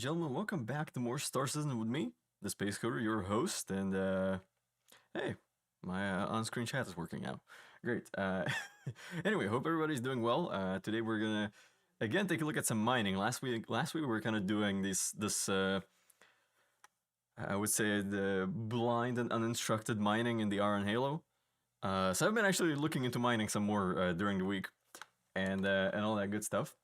gentlemen, welcome back to more Star Citizen with me, the Space Coder, your host, and hey, my on-screen chat is working now. Great. Anyway, hope everybody's doing well. Today we're gonna again take a look at some mining. Last week we were kind of doing this I would say the blind and uninstructed mining in the Iron Halo. So I've been actually looking into mining some more during the week, and all that good stuff.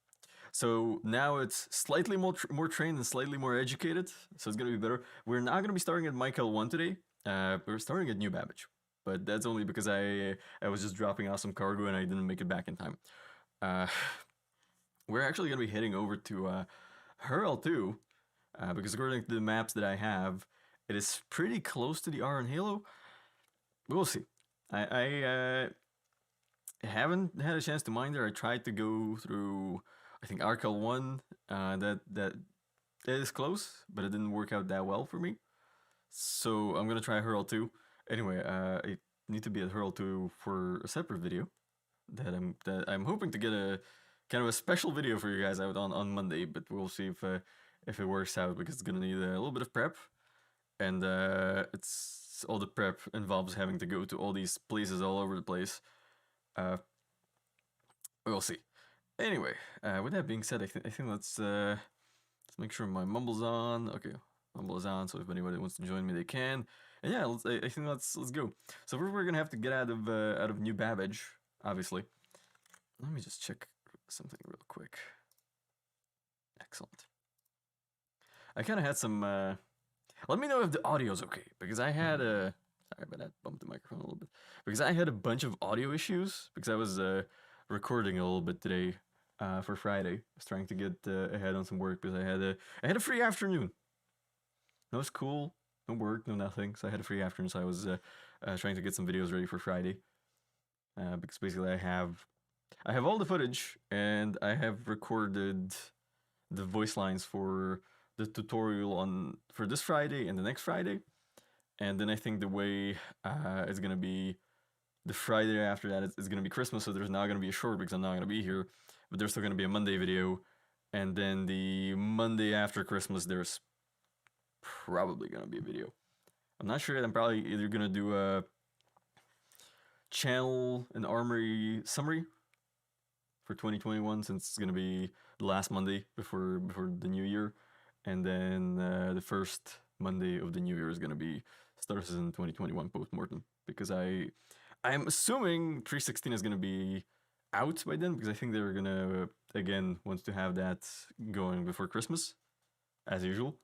So now it's slightly more trained and slightly more educated, so it's gonna be better. We're not gonna be starting at Michael 1 today. We're starting at New Babbage, but that's only because I was just dropping off some cargo and I didn't make it back in time. Uh, we're actually gonna be heading over to Hurl 2, because according to the maps that I have, it is pretty close to the Iron Halo. We'll see. I haven't had a chance to mine there. I tried to go through, I think, Arkel 1, that is close, but it didn't work out that well for me. So I'm gonna try Hurl 2. Anyway, I need to be at Hurl 2 for a separate video that I'm hoping to get a kind of a special video for you guys out on Monday, but we'll see if it works out, because it's gonna need a little bit of prep, and it's all the prep involves having to go to all these places all over the place. We'll see. Anyway, with that being said, I think let's make sure my mumble's on. Okay, mumble is on, so if anybody wants to join me, they can. And yeah, I think let's go. So first we're gonna have to get out of New Babbage, obviously. Let me just check something real quick. Excellent. I kind of had some. Let me know if the audio's okay, because I had a. Sorry about that. Bumped the microphone a little bit. Because I had a bunch of audio issues because I was recording a little bit today for Friday. I was trying to get ahead on some work because I had a free afternoon. No school, no work, no nothing. So I had a free afternoon. So I was trying to get some videos ready for Friday. Because basically I have all the footage, and I have recorded the voice lines for the tutorial for this Friday and the next Friday. And then I think the way it's gonna be the Friday after that, it's gonna be Christmas, so there's not gonna be a short because I'm not gonna be here, but there's still gonna be a Monday video. And then the Monday after Christmas, there's probably gonna be a video. I'm not sure yet. I'm probably either gonna do a channel and armory summary for 2021, since it's gonna be the last Monday before the new year, and then the first Monday of the new year is gonna be Star Citizen 2021 post-mortem, because I'm assuming 316 is gonna be out by then, because I think they're gonna again want to have that going before Christmas, as usual,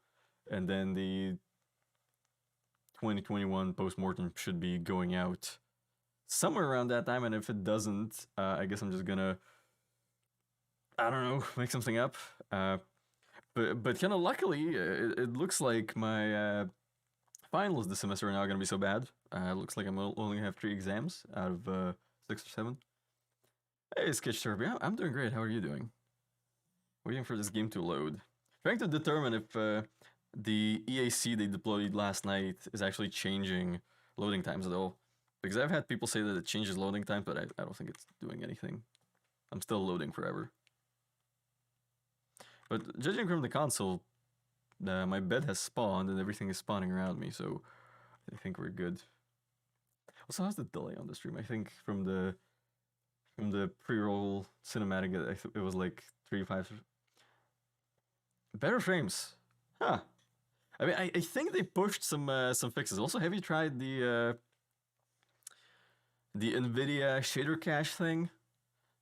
and then the 2021 post-mortem should be going out somewhere around that time. And if it doesn't, I guess I'm just gonna, I don't know, make something up. But kind of luckily, it looks like my finals this semester are not going to be so bad. It looks like I'm only going to have 3 exams out of 6 or 7. Hey, Sketch Derby, I'm doing great. How are you doing? Waiting for this game to load. Trying to determine if the EAC they deployed last night is actually changing loading times at all. Because I've had people say that it changes loading times, but I don't think it's doing anything. I'm still loading forever. But judging from the console, my bed has spawned and everything is spawning around me, so I think we're good. Also, how's the delay on the stream? I think from the pre-roll cinematic, it was like 3 to 5. Better frames, huh? I mean, I think they pushed some fixes. Also, have you tried the NVIDIA shader cache thing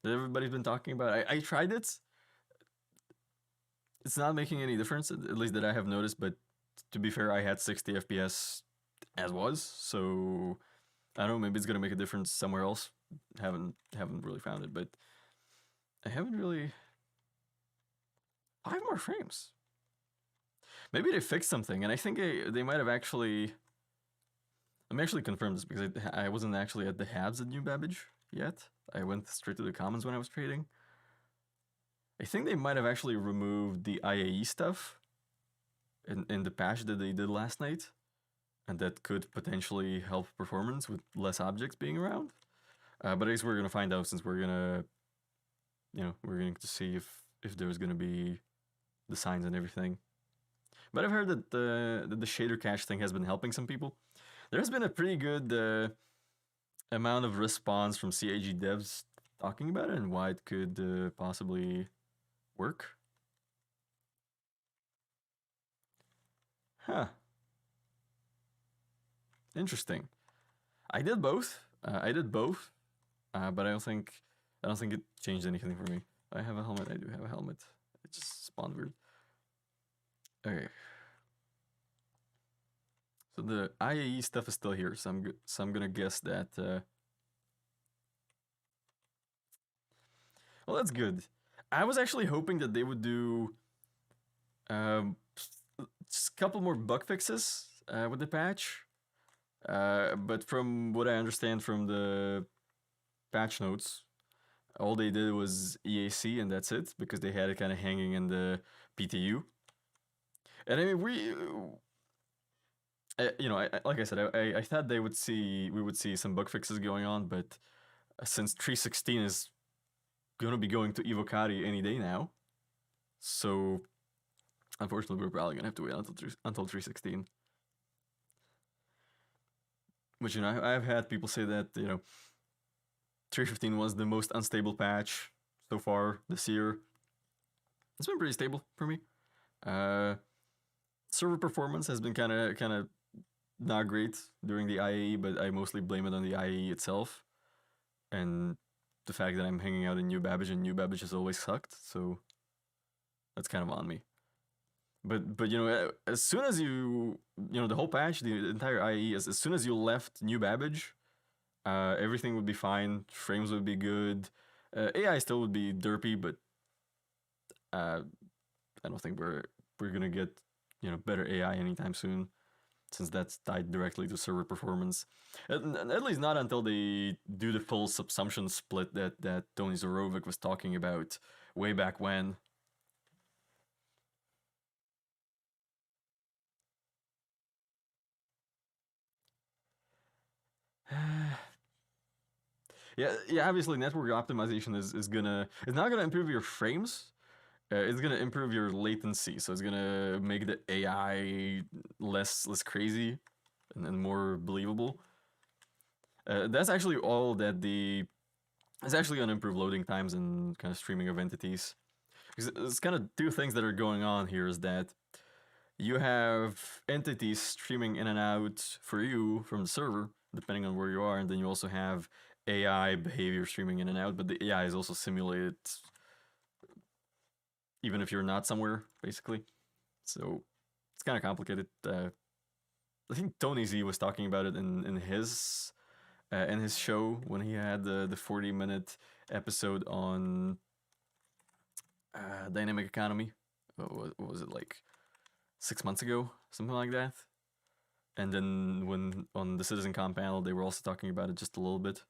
that everybody's been talking about? I tried it. It's not making any difference, at least that I have noticed, but to be fair, I had 60 FPS as was, so I don't know, maybe it's gonna make a difference somewhere else. Haven't really found it, but I haven't really. 5 more frames. Maybe they fixed something, and I think they might have actually. Let me actually confirm this, because I wasn't actually at the Habs at New Babbage yet. I went straight to the Commons when I was trading. I think they might have actually removed the IAE stuff in the patch that they did last night, and that could potentially help performance with less objects being around. But I guess we're gonna find out, since we're gonna, we're going to see if there's gonna be the signs and everything. But I've heard that the shader cache thing has been helping some people. There's been a pretty good amount of response from CAG devs talking about it and why it could possibly work. Huh. Interesting. I did both. But I don't think it changed anything for me. I have a helmet. I do have a helmet. It just spawned weird. Okay. So the IAE stuff is still here, so I'm gonna guess that. Well, that's good. I was actually hoping that they would do um, just a couple more bug fixes with the patch. But from what I understand from the patch notes, all they did was EAC and that's it, because they had it kind of hanging in the PTU. And I mean, like I said, I thought we would see some bug fixes going on, but since 3.16 is gonna be going to Evocati any day now, so unfortunately we're probably gonna have to wait until 3.16. Which, I've had people say that 3.15 was the most unstable patch so far this year. It's been pretty stable for me. Server performance has been kind of not great during the IAE, but I mostly blame it on the IAE itself and the fact that I'm hanging out in New Babbage, and New Babbage has always sucked, so that's kind of on me. But as soon as the whole patch, the entire IAE, as soon as you left New Babbage, everything would be fine. Frames would be good. AI still would be derpy, but I don't think we're gonna get better AI anytime soon, since that's tied directly to server performance. At least not until they do the full subsumption split that Tony Zorovic was talking about way back when. Yeah. Obviously, network optimization is not gonna improve your frames. It's gonna improve your latency, so it's gonna make the AI less crazy and more believable. That's actually all that it's actually gonna improve loading times and kind of streaming of entities. Because it's kind of two things that are going on here. Is that you have entities streaming in and out for you from the server, depending on where you are, and then you also have AI behavior streaming in and out, but the AI is also simulated even if you're not somewhere, basically. So it's kind of complicated. I think Tony Z was talking about it in his show when he had the 40-minute episode on dynamic economy. What was it, like 6 months ago, something like that? And then when on the CitizenCon panel, they were also talking about it just a little bit.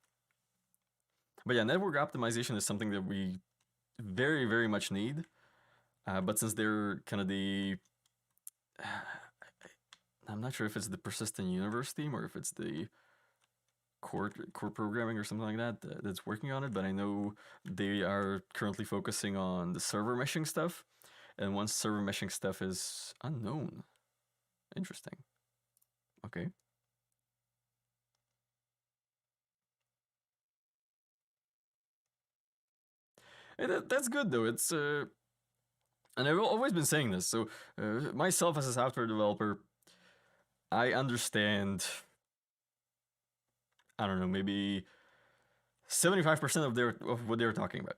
But yeah, network optimization is something that we very, very much need. But since they're kind of I'm not sure if it's the persistent universe team or if it's the core programming or something like that that's working on it. But I know they are currently focusing on the server meshing stuff, and once server meshing stuff is unknown. Interesting. Okay. That's good though. It's and I've always been saying this. So myself as a software developer, I understand. I don't know, maybe 75% of what they're talking about.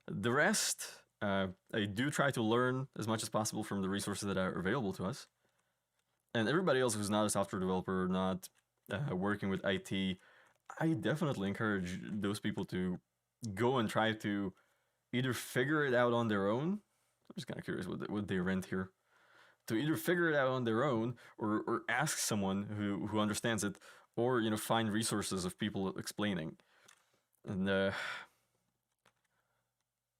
The rest, I do try to learn as much as possible from the resources that are available to us. And everybody else who's not a software developer, not working with IT, I definitely encourage those people to go and try to either figure it out on their own. I'm just kind of curious what they rent here. To either figure it out on their own or ask someone who understands it, or find resources of people explaining. And like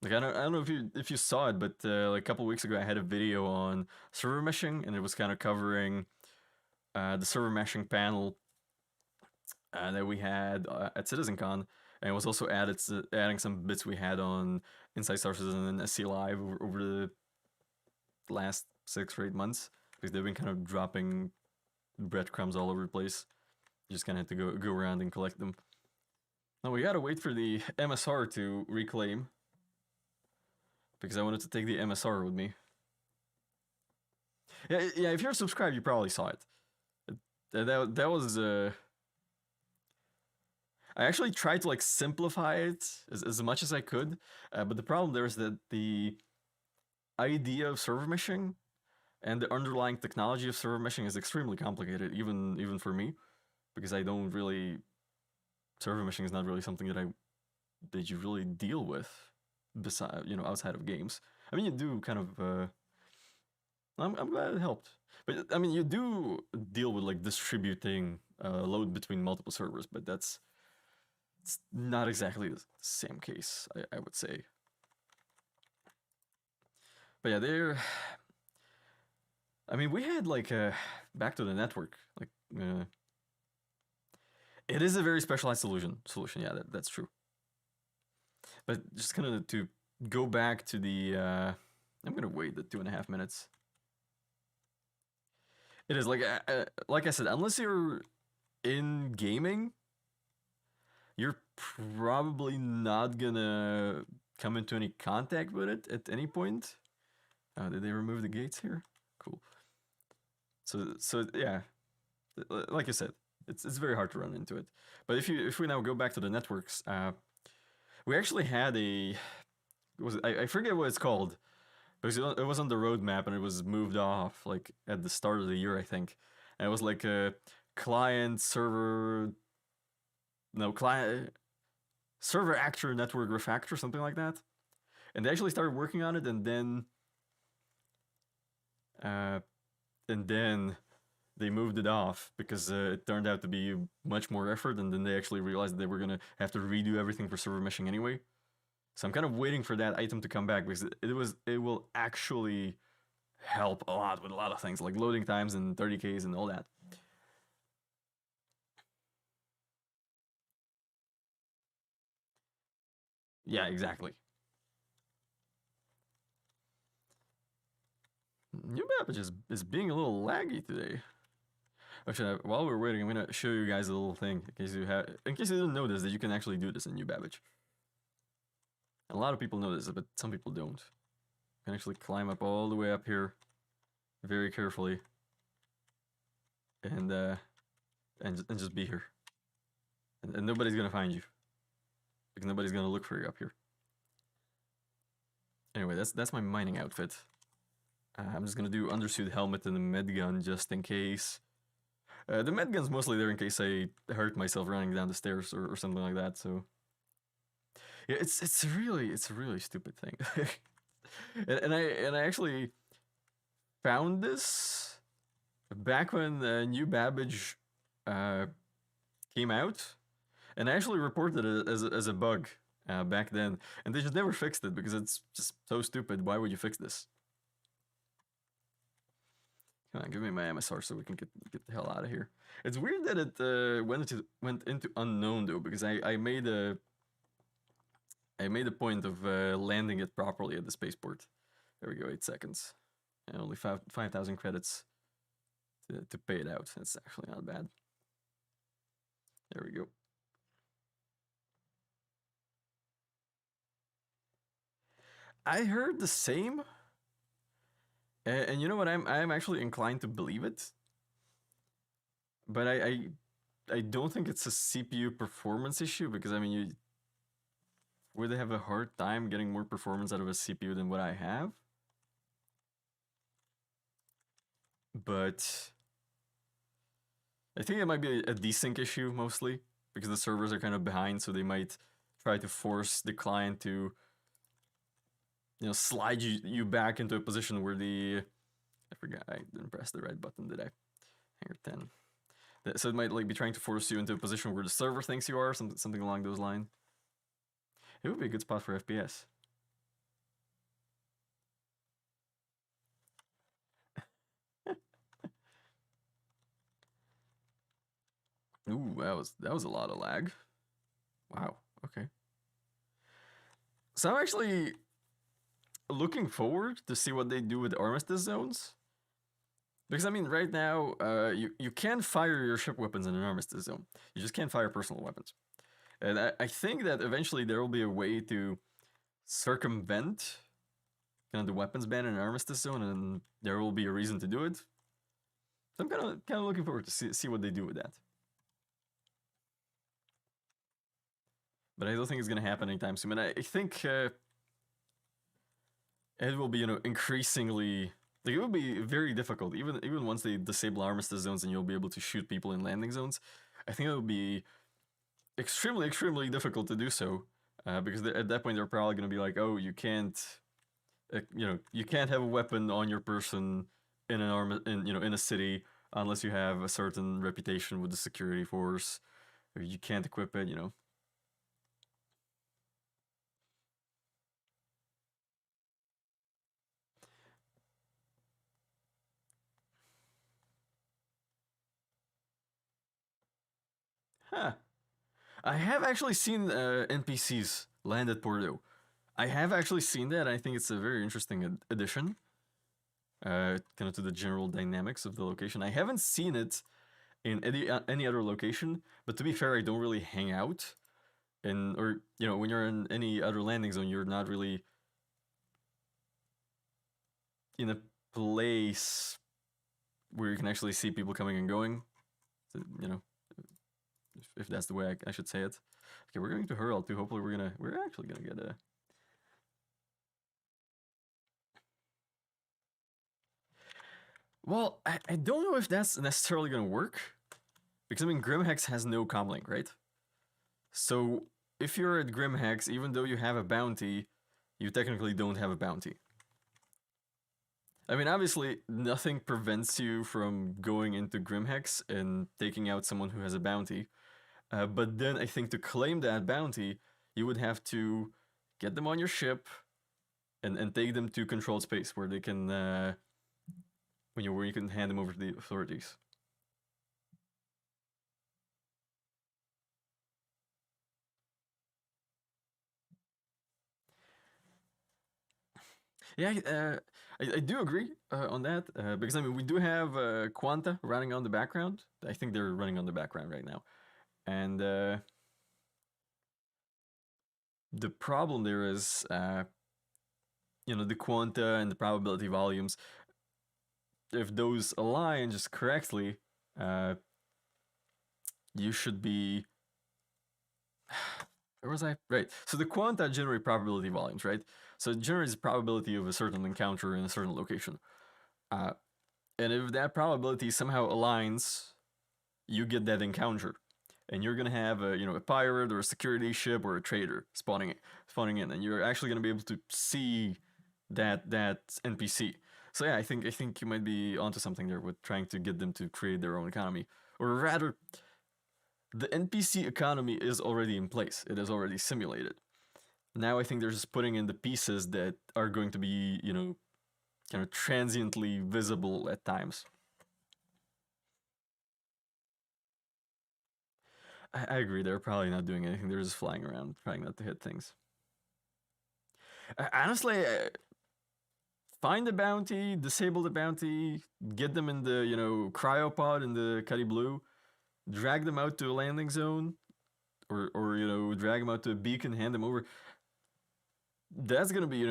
I don't know if you saw it, but like a couple weeks ago I had a video on server meshing, and it was kind of covering the server meshing panel that we had at CitizenCon, and it was also adding some bits we had on Inside Sources and SC Live over the last 6 or 8 months because they've been kind of dropping breadcrumbs all over the place. You just kind of have to go around and collect them. Now we gotta wait for the MSR to reclaim because I wanted to take the MSR with me. Yeah. If you're subscribed, you probably saw it. That was I actually tried to like simplify it as much as I could, but the problem there is that the idea of server meshing and the underlying technology of server meshing is extremely complicated, even for me, because I don't really server meshing is not really something that you really deal with, beside outside of games. I mean, you do kind of. I'm glad it helped, but I mean, you do deal with like distributing load between multiple servers, but it's not exactly the same case, I would say. But yeah, I mean, we had like back to the network. Like, it is a very specialized solution. Yeah, that's true. But just kind of to go back to the. I'm gonna wait the 2.5 minutes. It is like I said, unless you're in gaming, you're probably not gonna come into any contact with it at any point. Did they remove the gates here? Cool. So yeah, like I said, it's very hard to run into it. But if we now go back to the networks, we actually had I forget what it's called, because it was on the roadmap and it was moved off like at the start of the year, I think. And it was like a client server server actor network refactor, something like that. And they actually started working on it, and then they moved it off because it turned out to be much more effort, and then they actually realized they were gonna have to redo everything for server meshing anyway. So I'm kind of waiting for that item to come back because it will actually help a lot with a lot of things like loading times and 30Ks and all that. Yeah, exactly. New Babbage is being a little laggy today. Actually, while we're waiting, I'm gonna show you guys a little thing in case you didn't know this, that you can actually do this in New Babbage. A lot of people know this, but some people don't. You can actually climb up all the way up here, very carefully, and just be here, and nobody's gonna find you, because nobody's gonna look for you up here. Anyway, that's my mining outfit. I'm just gonna do undersuit helmet and a med gun just in case. The med gun's mostly there in case I hurt myself running down the stairs or something like that. So yeah, it's a really stupid thing. and I actually found this back when New Babbage came out, and I actually reported it as a bug back then, and they just never fixed it because it's just so stupid. Why would you fix this? Come on, give me my MSR so we can get the hell out of here. It's weird that it went into unknown though, because I made a point of landing it properly at the spaceport. There we go, 8 seconds, and only 5,000 credits to pay it out. That's actually not bad. There we go. I heard the same. And you know what? I'm actually inclined to believe it, but I don't think it's a CPU performance issue, because I mean, would they have a hard time getting more performance out of a CPU than what I have? But I think it might be a desync issue mostly, because the servers are kind of behind, so they might try to force the client to slide you back into a position where I forgot, I didn't press the right button, did I? Here, 10. So it might like be trying to force you into a position where the server thinks you are, something along those lines. It would be a good spot for FPS. Ooh, that was a lot of lag. Wow, okay. So I'm actually looking forward to see what they do with armistice zones, Because I mean, right now, you can fire your ship weapons in an armistice zone. You just can't fire personal weapons. And I think that eventually there will be a way to circumvent the weapons ban in an armistice zone, and there will be a reason to do it. So I'm kind of looking forward to see what they do with that. But I don't think it's gonna happen anytime soon. And I think it will be increasingly, like, it will be very difficult even once they disable armistice zones and you'll be able to shoot people in landing zones. I think it will be extremely difficult to do so, because at that point they're probably going to be like, oh, you can't you can't have a weapon on your person in in a city unless you have a certain reputation with the security force, or you can't equip it. Huh. I have actually seen NPCs land at Porto. I have actually seen that. I think it's a very interesting addition, kind of to the general dynamics of the location. I haven't seen it in any other location, but to be fair, I don't really hang out in, or when you're in any other landing zone, you're not really in a place where you can actually see people coming and going. So, if that's the way I should say it. Okay, we're going to hurl too. Hopefully, we're actually gonna get a. Well, I don't know if that's necessarily gonna work, because I mean Grimhex has no comlink, right? So if you're at Grimhex, even though you have a bounty, you technically don't have a bounty. I mean, obviously, nothing prevents you from going into Grimhex and taking out someone who has a bounty. But then I think to claim that bounty, you would have to get them on your ship and take them to controlled space where they can, where you can hand them over to the authorities. Yeah, I do agree on that, because I mean we do have Quanta running on the background. I think they're running on the background right now, and the problem there is, the Quanta and the probability volumes. If those align just correctly, you should be. Where was I? Right. So the Quanta generate probability volumes, right? So it generates probability of a certain encounter in a certain location. And if that probability somehow aligns, you get that encounter. And you're gonna have a pirate or a security ship or a trader spawning in, and you're actually gonna be able to see that NPC. So yeah, I think you might be onto something there with trying to get them to create their own economy, or rather, the NPC economy is already in place. It is already simulated. Now I think they're just putting in the pieces that are going to be, kind of transiently visible at times. I agree. They're probably not doing anything. They're just flying around, trying not to hit things. Honestly, find the bounty, disable the bounty, get them in the cryopod in the Cuddy Blue, drag them out to a landing zone, or drag them out to a beacon, hand them over. That's gonna be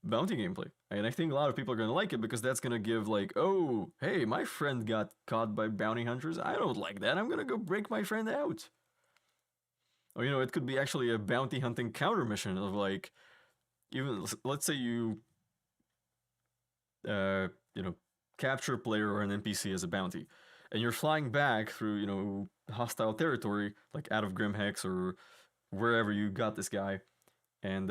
bounty gameplay, and I think a lot of people are gonna like it because that's gonna give like, oh, hey, my friend got caught by bounty hunters. I don't like that. I'm gonna go break my friend out. Or it could be actually a bounty hunting counter mission of like, even let's say you capture a player or an NPC as a bounty, and you're flying back through hostile territory, like out of Grimhex or wherever you got this guy, and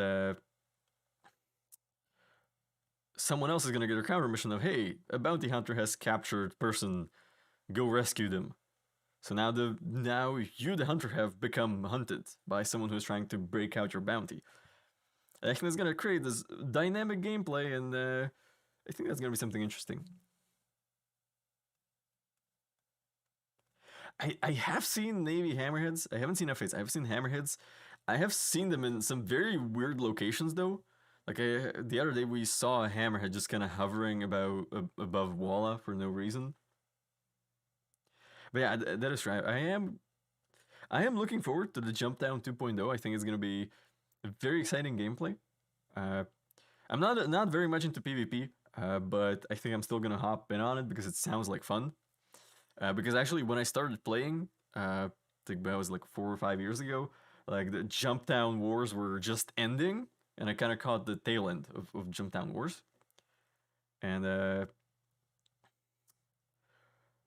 someone else is gonna get a counter mission of, hey, a bounty hunter has captured person, go rescue them. So now you, the hunter, have become hunted by someone who's trying to break out your bounty. I think it's gonna create this dynamic gameplay, and I think that's gonna be something interesting. I have seen Navy hammerheads. I haven't seen F8s. I have seen hammerheads. I have seen them in some very weird locations though. Like the other day, we saw a hammerhead just kind of hovering about above Walla for no reason. But yeah, that is right. I am looking forward to the Jump Down 2.0. I think it's gonna be a very exciting gameplay. Uh, I'm not very much into PvP, but I think I'm still gonna hop in on it because it sounds like fun. Because actually, when I started playing, I think that was like 4 or 5 years ago. Like the Jump Down Wars were just ending, and I kind of caught the tail end of Jump Down Wars, and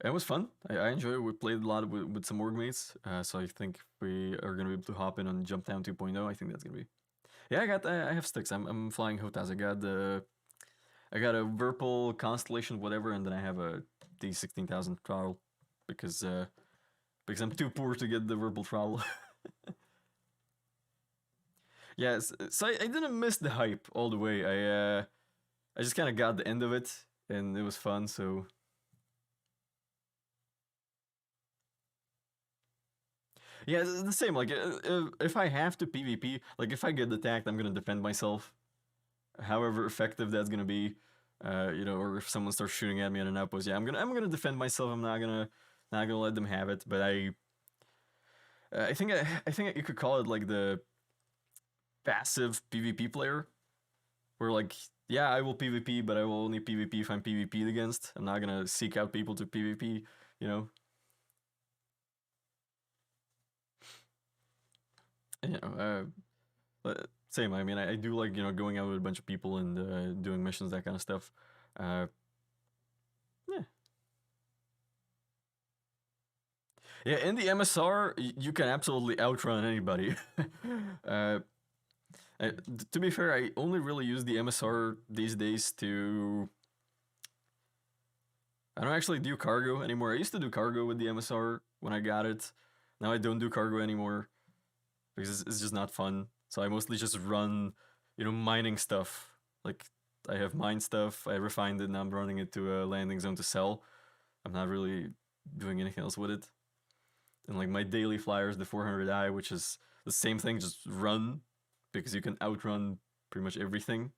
it was fun. I enjoyed it. We played a lot with some org mates, so I think we are gonna be able to hop in on Jump Down 2.0. I think that's gonna be. Yeah, I have sticks. I'm flying Hotas. I got a Virpal Constellation, whatever, and then I have a D16,000 trowel because I'm too poor to get the Virpal trowel. Yes, so I didn't miss the hype all the way. I just kind of got the end of it, and it was fun. So yeah, it's the same. Like if I have to PvP, like if I get attacked, I'm gonna defend myself. However effective that's gonna be, or if someone starts shooting at me on an outpost, yeah, I'm gonna defend myself. I'm not gonna let them have it. But I think you could call it like the passive PvP player, where like yeah, I will PvP, but I will only PvP if I'm PvP'd against. I'm not gonna seek out people to PvP. You know, and, but same. I mean, I do like going out with a bunch of people and doing missions, that kind of stuff. Uh, yeah, yeah. In the MSR, you can absolutely outrun anybody. uh, I, to be fair, I only really use the MSR these days to. I don't actually do cargo anymore. I used to do cargo with the MSR when I got it. Now I don't do cargo anymore because it's just not fun. So I mostly just run, mining stuff. Like I have mine stuff, I refined it, and I'm running it to a landing zone to sell. I'm not really doing anything else with it. And like my daily flyers, the 400i, which is the same thing, just run because you can outrun pretty much everything.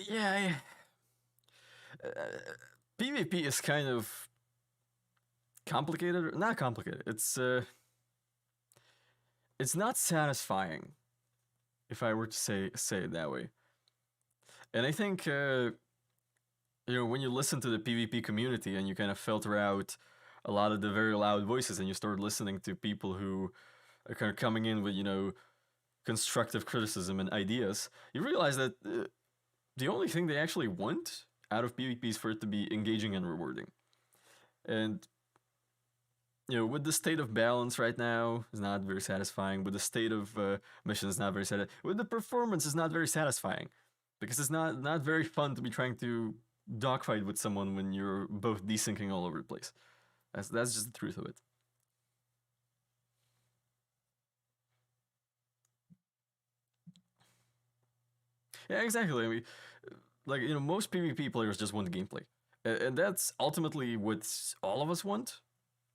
Yeah, PvP is kind of complicated. Not complicated. It's not satisfying, if I were to say it that way. And I think when you listen to the PvP community and you kind of filter out a lot of the very loud voices and you start listening to people who are kind of coming in with constructive criticism and ideas, you realize that the only thing they actually want out of PvP is for it to be engaging and rewarding. And with the state of balance right now, is not very satisfying. With the state of missions, not very satisfying. With the performance, is not very satisfying because it's not very fun to be trying to dogfight with someone when you're both desyncing all over the place. That's just the truth of it. Yeah, exactly. I mean, like most PvP players just want gameplay, and that's ultimately what all of us want.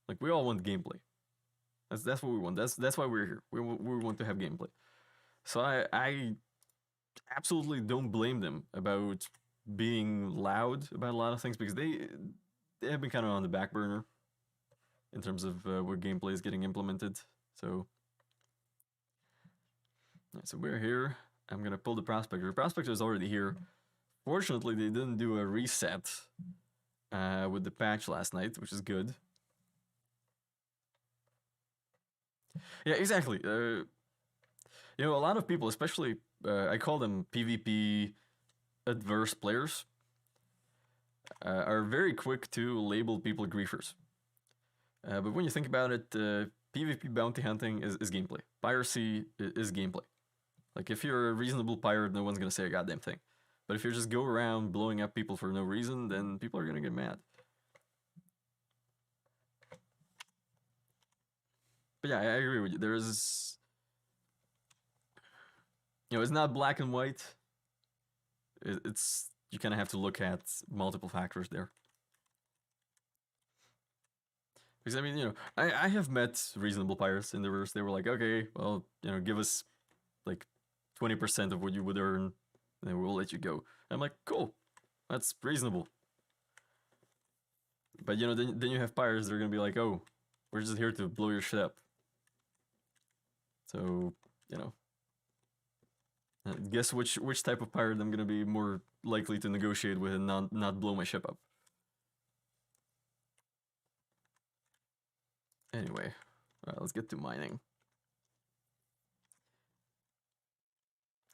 Like we all want gameplay. That's what we want. That's why we're here. We want to have gameplay. So I absolutely don't blame them about being loud about a lot of things because they have been kind of on the back burner in terms of where gameplay is getting implemented. So so we're here. I'm gonna pull the prospector. The prospector is already here. Fortunately, they didn't do a reset with the patch last night, which is good. Yeah, exactly. A lot of people, especially I call them PvP adverse players, are very quick to label people griefers. But when you think about it, PvP bounty hunting is gameplay. Piracy is gameplay. Like if you're a reasonable pirate, no one's gonna say a goddamn thing. But if you just go around blowing up people for no reason, then people are gonna get mad. But yeah, I agree with you. It's not black and white. it's you kind of have to look at multiple factors there. Because I mean, I have met reasonable pirates in the verse. They were like, okay, well, give us like 20% of what you would earn, and then we'll let you go. I'm like, cool, that's reasonable. But then you have pirates. They're gonna be like, oh, we're just here to blow your shit up. So guess which type of pirate I'm gonna be more likely to negotiate with and not blow my ship up. Anyway, let's get to mining.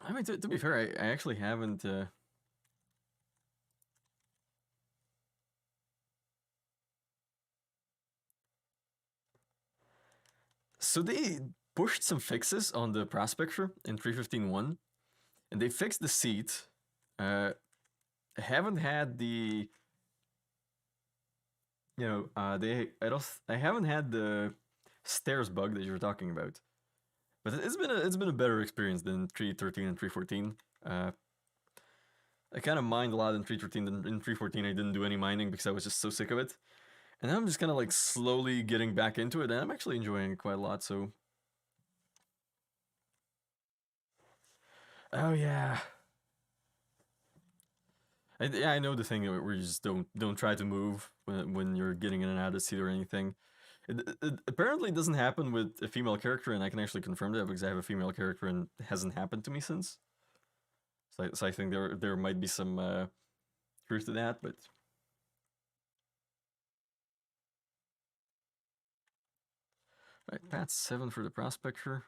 I mean, to be fair, I actually haven't. So they pushed some fixes on the prospector in 3.15.1, and they fixed the seat. Haven't had the I haven't had the stairs bug that you were talking about, but it's been a better experience than 3.13 and 3.14. I kind of mined a lot in 3.13. Than in 3.14 I didn't do any mining because I was just so sick of it, and I'm just kind of like slowly getting back into it, and I'm actually enjoying it quite a lot. So, oh yeah. I know the thing where you just don't try to move when you're getting in and out of seat or anything. It apparently doesn't happen with a female character, and I can actually confirm that because I have a female character and it hasn't happened to me since. So I think there might be some truth to that, but right, Pat 7 for the prospector.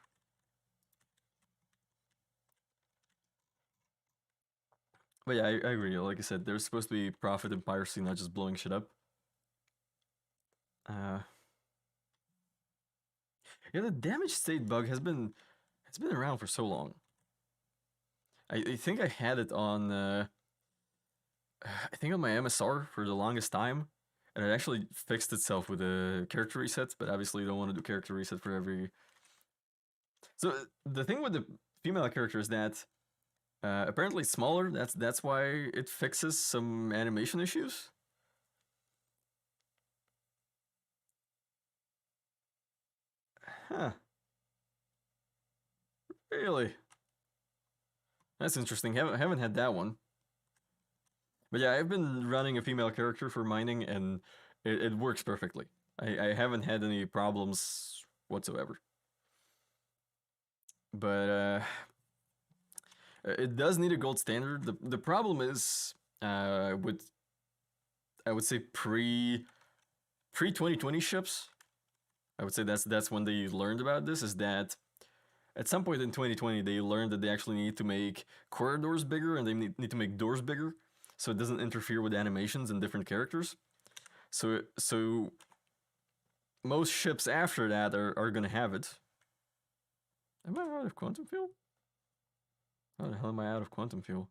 But yeah, I agree. Like I said, there's supposed to be profit in piracy, not just blowing shit up. Yeah, the damage state bug has been around for so long. I think I had it on I think on my MSR for the longest time, and it actually fixed itself with a character reset. But obviously, you don't want to do character reset for every. So the thing with the female character is that apparently it's smaller. That's why it fixes some animation issues. Huh. Really? That's interesting. Haven't had that one. But yeah, I've been running a female character for mining, and it works perfectly. I haven't had any problems whatsoever. But it does need a gold standard. The problem is with I would say pre 2020 ships. I would say that's when they learned about this. Is that at some point in 2020 they learned that they actually need to make corridors bigger and they need to make doors bigger, so it doesn't interfere with animations and different characters. So most ships after that are gonna have it. Am I out of quantum fuel? How the hell am I out of quantum fuel?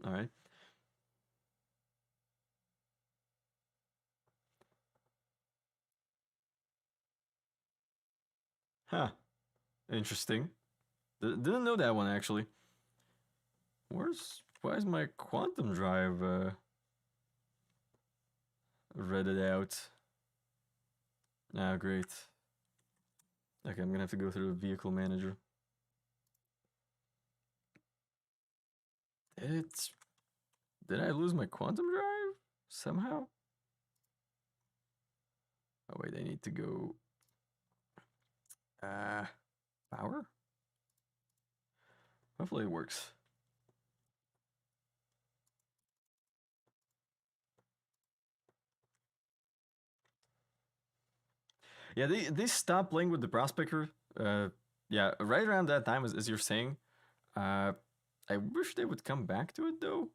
All right. Huh. Interesting. Didn't know that one actually. Why is my quantum drive read it out? Ah, great. Okay, I'm gonna have to go through the vehicle manager. Did I lose my quantum drive somehow? Oh wait, I need to go power? Hopefully it works. Yeah, they stopped playing with the prospector. Yeah, right around that time, as you're saying. I wish they would come back to it though.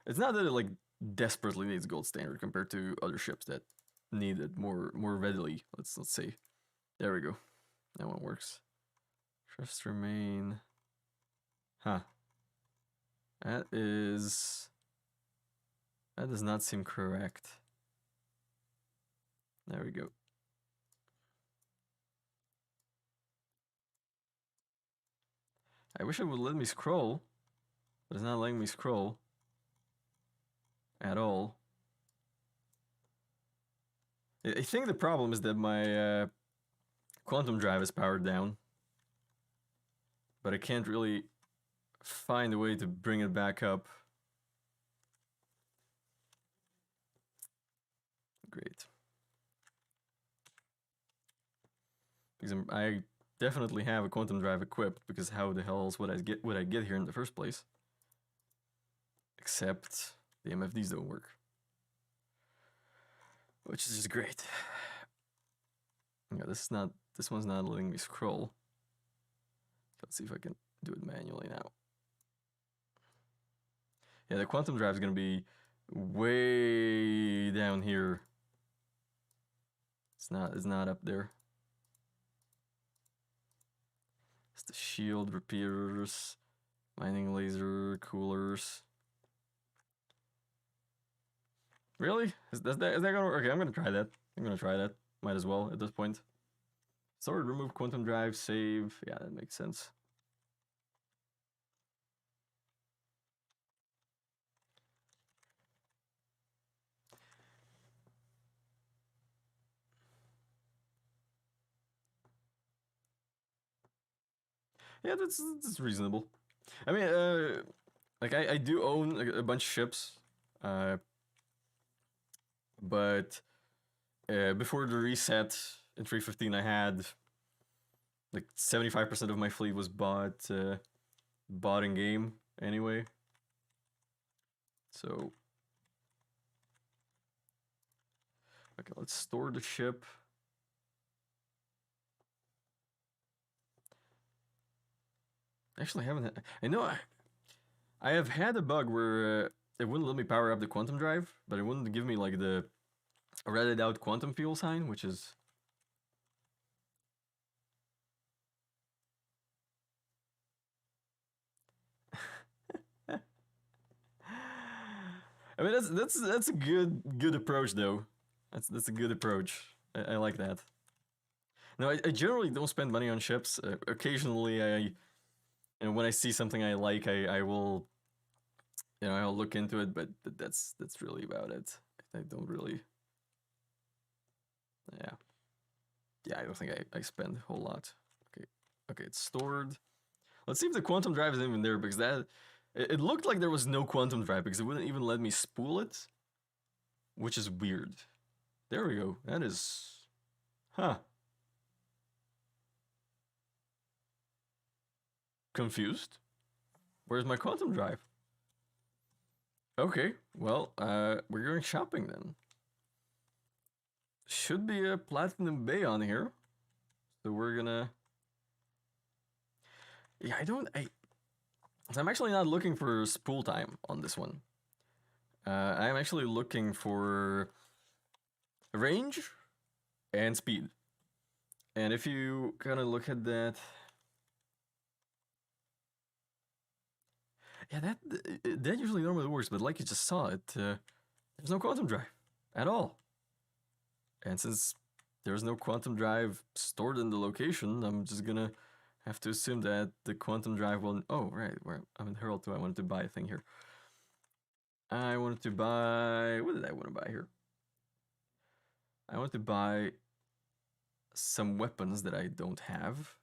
It's not that it like desperately needs gold standard compared to other ships that need it more readily. Let's see. There we go. That one works. Trust remain. Huh. That does not seem correct. There we go. I wish it would let me scroll, but it's not letting me scroll at all. I think the problem is that my quantum drive is powered down, but I can't really find a way to bring it back up. Great. Because I definitely have a quantum drive equipped, because how the hell else would I get here in the first place? Except the MFDs don't work, which is just great. Yeah, this one's not letting me scroll. Let's see if I can do it manually now. Yeah, the quantum drive is gonna be way down here. It's not up there. It's the shield repeaters, mining laser, coolers. Really? Is that gonna work? Okay, I'm gonna try that. Might as well at this point. Sorry, remove quantum drive, save. Yeah, that makes sense. Yeah, that's reasonable. I mean, like I do own a bunch of ships, but before the reset in 315, I had like 75% of my fleet was bought in game anyway. So okay, let's store the ship. Actually, I haven't. I know I have had a bug where it wouldn't let me power up the quantum drive, but it wouldn't give me like the redded out quantum fuel sign, which is. I mean, that's a good approach though. That's a good approach. I like that. No, I generally don't spend money on ships. Occasionally, when I see something I like, I will, I'll look into it. But that's really about it. I don't really. Yeah, I don't think I spend a whole lot. Okay, it's stored. Let's see if the quantum drive is even there, because it looked like there was no quantum drive because it wouldn't even let me spool it, which is weird. There we go. That is, huh? Confused. Where's my quantum drive? Okay, well, we're going shopping then. Should be a platinum bay on here, so we're gonna. Yeah, I'm actually not looking for spool time on this one. I'm actually looking for range and speed. And if you kind of look at that, yeah, that usually normally works, but like you just saw it, there's no quantum drive at all. And since there's no quantum drive stored in the location, I'm just gonna have to assume that the quantum drive will. Oh, right, I'm in Herald 2. I wanted to buy a thing here. I wanted to buy. What did I want to buy here? I want to buy some weapons that I don't have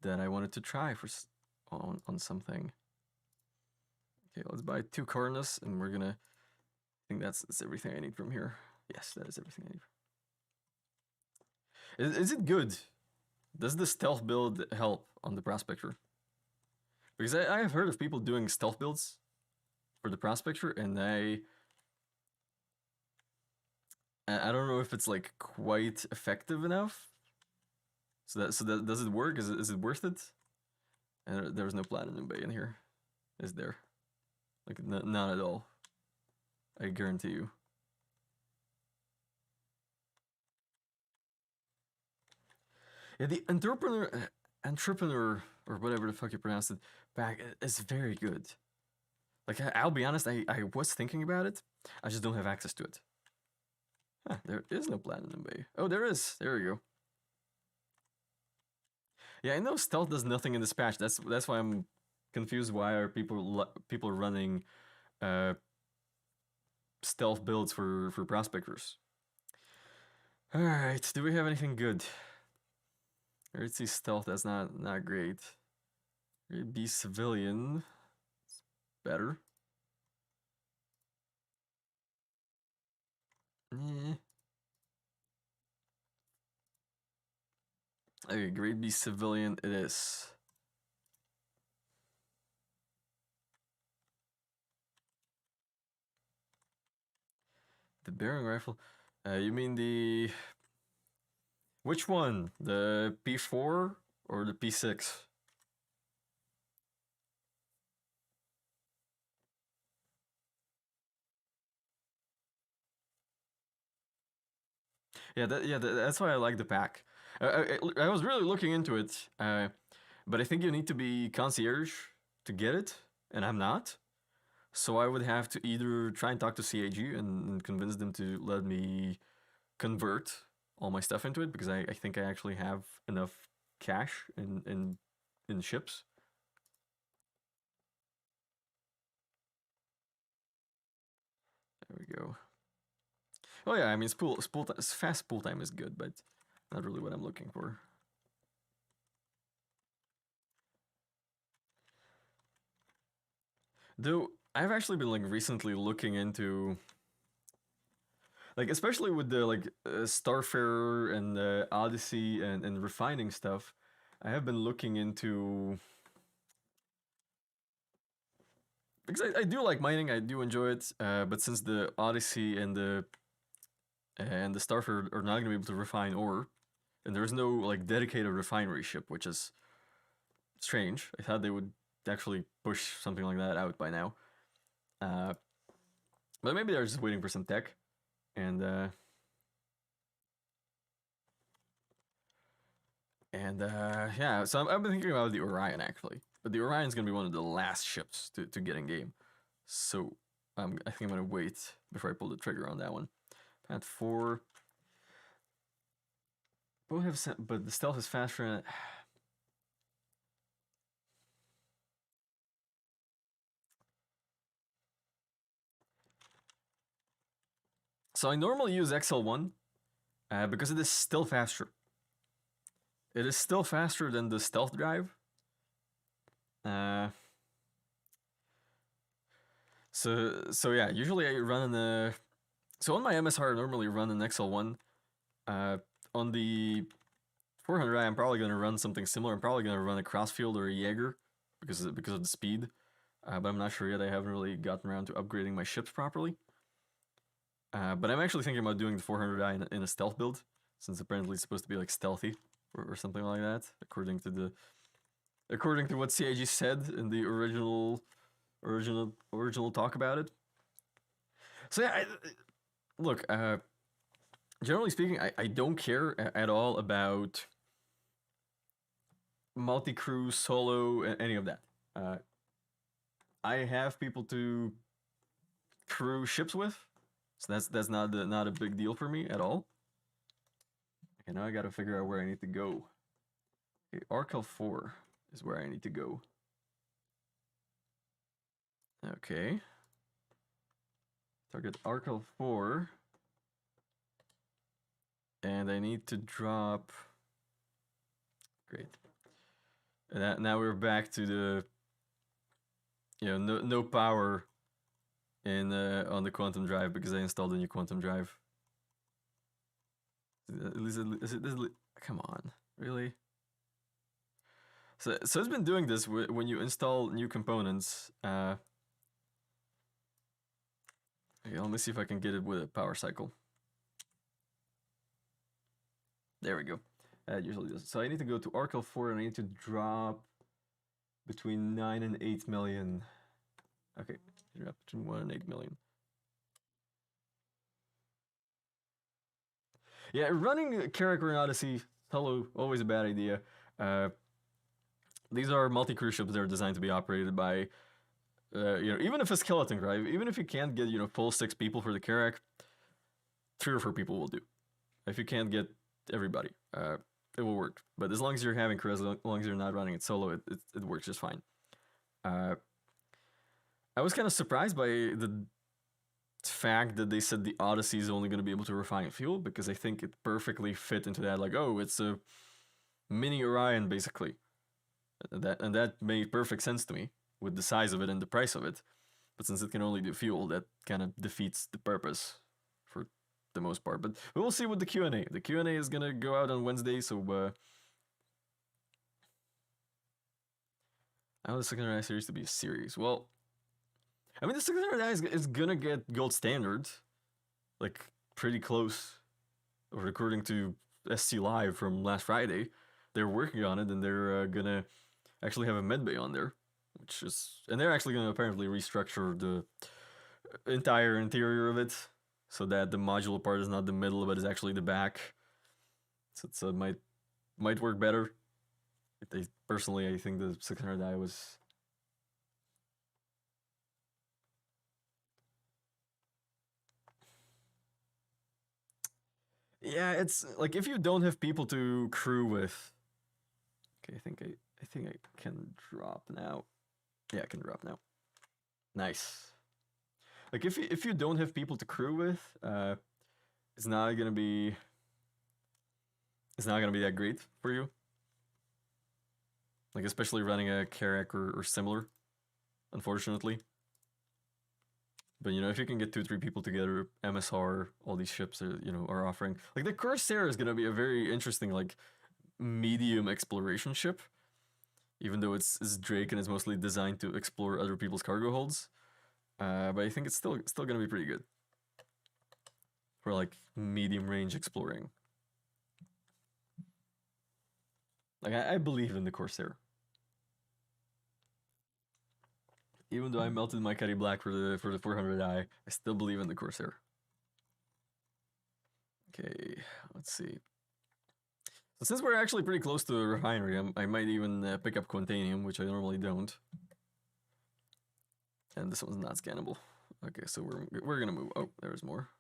that I wanted to try on something. Okay, let's buy 2 Cornus, and we're gonna. I think that's everything I need from here. Yes, that is everything I need. Is it good? Does the stealth build help on the Prospector? Because I have heard of people doing stealth builds for the Prospector, and I don't know if it's like quite effective enough. So that does it work? Is it worth it? And there's no platinum bay in here, is there? Like none at all. I guarantee you. Yeah, the entrepreneur or whatever the fuck you pronounce it back is very good. Like I'll be honest, I was thinking about it. I just don't have access to it. Huh, there is no platinum bay. Oh, there is. There we go. Yeah, I know stealth does nothing in this patch. That's why I'm confused. Why are people running uh, stealth builds for prospectors? All right, do we have anything good? Let's see stealth. That's not great. Be civilian. Better. Eh. Okay, grade B civilian it is. The bearing rifle. You mean the which one? The P4 or the P6? That's why I like the pack. I was really looking into it, but I think you need to be concierge to get it, and I'm not. So I would have to either try and talk to CAG and convince them to let me convert all my stuff into it because I think I actually have enough cash in ships. There we go. Oh yeah, I mean fast spool time is good, but not really what I'm looking for. Though I've actually been like recently looking into like especially with the like Starfarer and Odyssey and refining stuff. I have been looking into because I do like mining, I do enjoy it, but since the Odyssey and the Starfarer are not going to be able to refine ore, and there's no like dedicated refinery ship, which is strange. I thought they would actually push something like that out by now. Uh, but maybe they're just waiting for some tech, and yeah. So I've been thinking about the Orion actually, but the Orion's gonna be one of the last ships to get in game. So I think I'm gonna wait before I pull the trigger on that one. At 4. Both have, but the stealth is faster. So I normally use XL1 because it is still faster. It is still faster than the stealth drive. So yeah, usually I run the. So on my MSR, I normally run an XL1. On the 400i, I'm probably gonna run something similar. I'm probably gonna run a Crossfield or a Jaeger because of the speed. But I'm not sure yet. I haven't really gotten around to upgrading my ships properly. But I'm actually thinking about doing the 400i in a stealth build, since apparently it's supposed to be like stealthy or something like that, according to what CIG said in the original talk about it. So yeah, look, generally speaking, I don't care at all about multi-crew, solo, any of that. I have people to crew ships with, so that's not a big deal for me at all. Okay, now I gotta figure out where I need to go. Okay, Arkel 4 is where I need to go. Okay. Target Arkel 4. And I need to drop... Great. And now we're back to the... no power in on the quantum drive because I installed a new quantum drive. Come on, really? So it's been doing this when you install new components. Okay, let me see if I can get it with a power cycle. There we go. It usually does. So I need to go to Arkel 4 and I need to drop between 9 and 8 million. Okay, drop between 1 and 8 million. Yeah, running Carrack or Odyssey solo, always a bad idea. These are multi-cruise ships that are designed to be operated by, even if a skeleton drive, even if you can't get, full 6 people for the Carrack, 3 or 4 people will do. If you can't get everybody. it will work. But as long as you're having crew, as long as you're not running it solo, it works just fine. I was kind of surprised by the fact that they said the Odyssey is only going to be able to refine fuel, because I think it perfectly fit into that. Like, oh, it's a mini Orion basically. That made perfect sense to me with the size of it and the price of it. But since it can only do fuel, that kind of defeats the purpose for the most part. But we'll see with the Q&A. The Q&A is gonna go out on Wednesday, so I want the 600i series to be a series. Well, I mean, the 600i is gonna get gold standard, like pretty close, or according to SC Live from last Friday. They're working on it, and they're gonna actually have a medbay on there, which is, and they're actually gonna apparently restructure the entire interior of it so that the modular part is not the middle, but is actually the back. So it's might work better. Personally, I think the 600i was. Yeah, it's like if you don't have people to crew with. Okay, I think I can drop now. Yeah, I can drop now. Nice. Like if you don't have people to crew with, it's not gonna be that great for you. Like especially running a Carrack or similar, unfortunately. But you know, if you can get 2-3 people together, MSR, all these ships are are offering. Like the Corsair is gonna be a very interesting like medium exploration ship, even though it's Drake and is mostly designed to explore other people's cargo holds. But I think it's still gonna be pretty good for like medium range exploring. Like I believe in the Corsair. Even though I melted my Cuddy Black for the 400i, I still believe in the Corsair. Okay, let's see. So since we're actually pretty close to a refinery, I might even pick up Quantanium, which I normally don't. And this one's not scannable. Okay, so we're gonna move. Oh, there's more,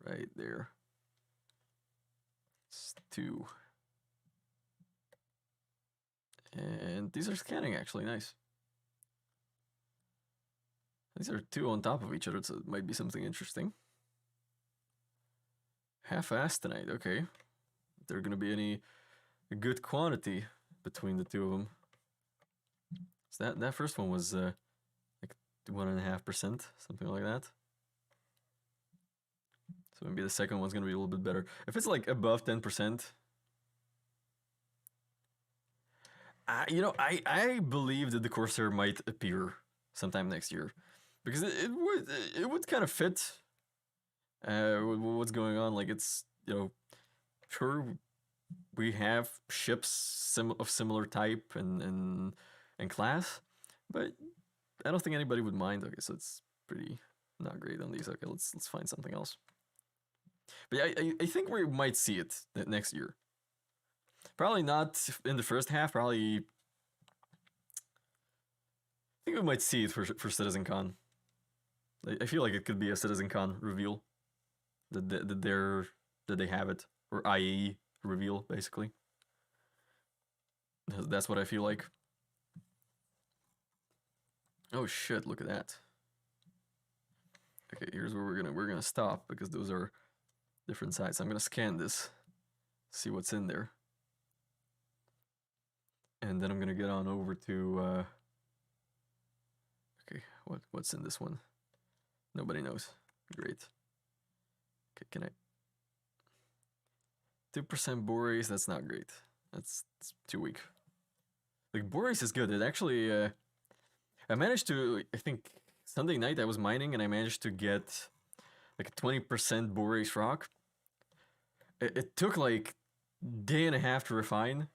right there. It's 2. And these are scanning actually, nice. These are 2 on top of each other, so it might be something interesting. Half-assed tonight, okay. If there gonna be any good quantity between the 2 of them. So that first one was like 1.5%, something like that. So maybe the second one's gonna be a little bit better. If it's like above 10%, I believe that the Corsair might appear sometime next year, because it would kind of fit what's going on. Like it's sure we have ships of similar type and class, but I don't think anybody would mind. Okay, so it's pretty not great on these. Okay, let's find something else. But yeah, I think we might see it next year. Probably not in the first half. Probably, I think we might see it for CitizenCon. I feel like it could be a CitizenCon reveal that they have it, or IAE reveal basically. That's what I feel like. Oh shit! Look at that. Okay, here's where we're gonna stop, because those are different sides. I'm gonna scan this, see what's in there, and then I'm gonna get on over to. Okay, what's in this one? Nobody knows. Great. Okay, can I? 2% Boreas. That's not great. That's too weak. Like Boreas is good. It actually. I managed to. I think Sunday night I was mining and I managed to get like a 20% Boreas rock. It took like day and a half to refine.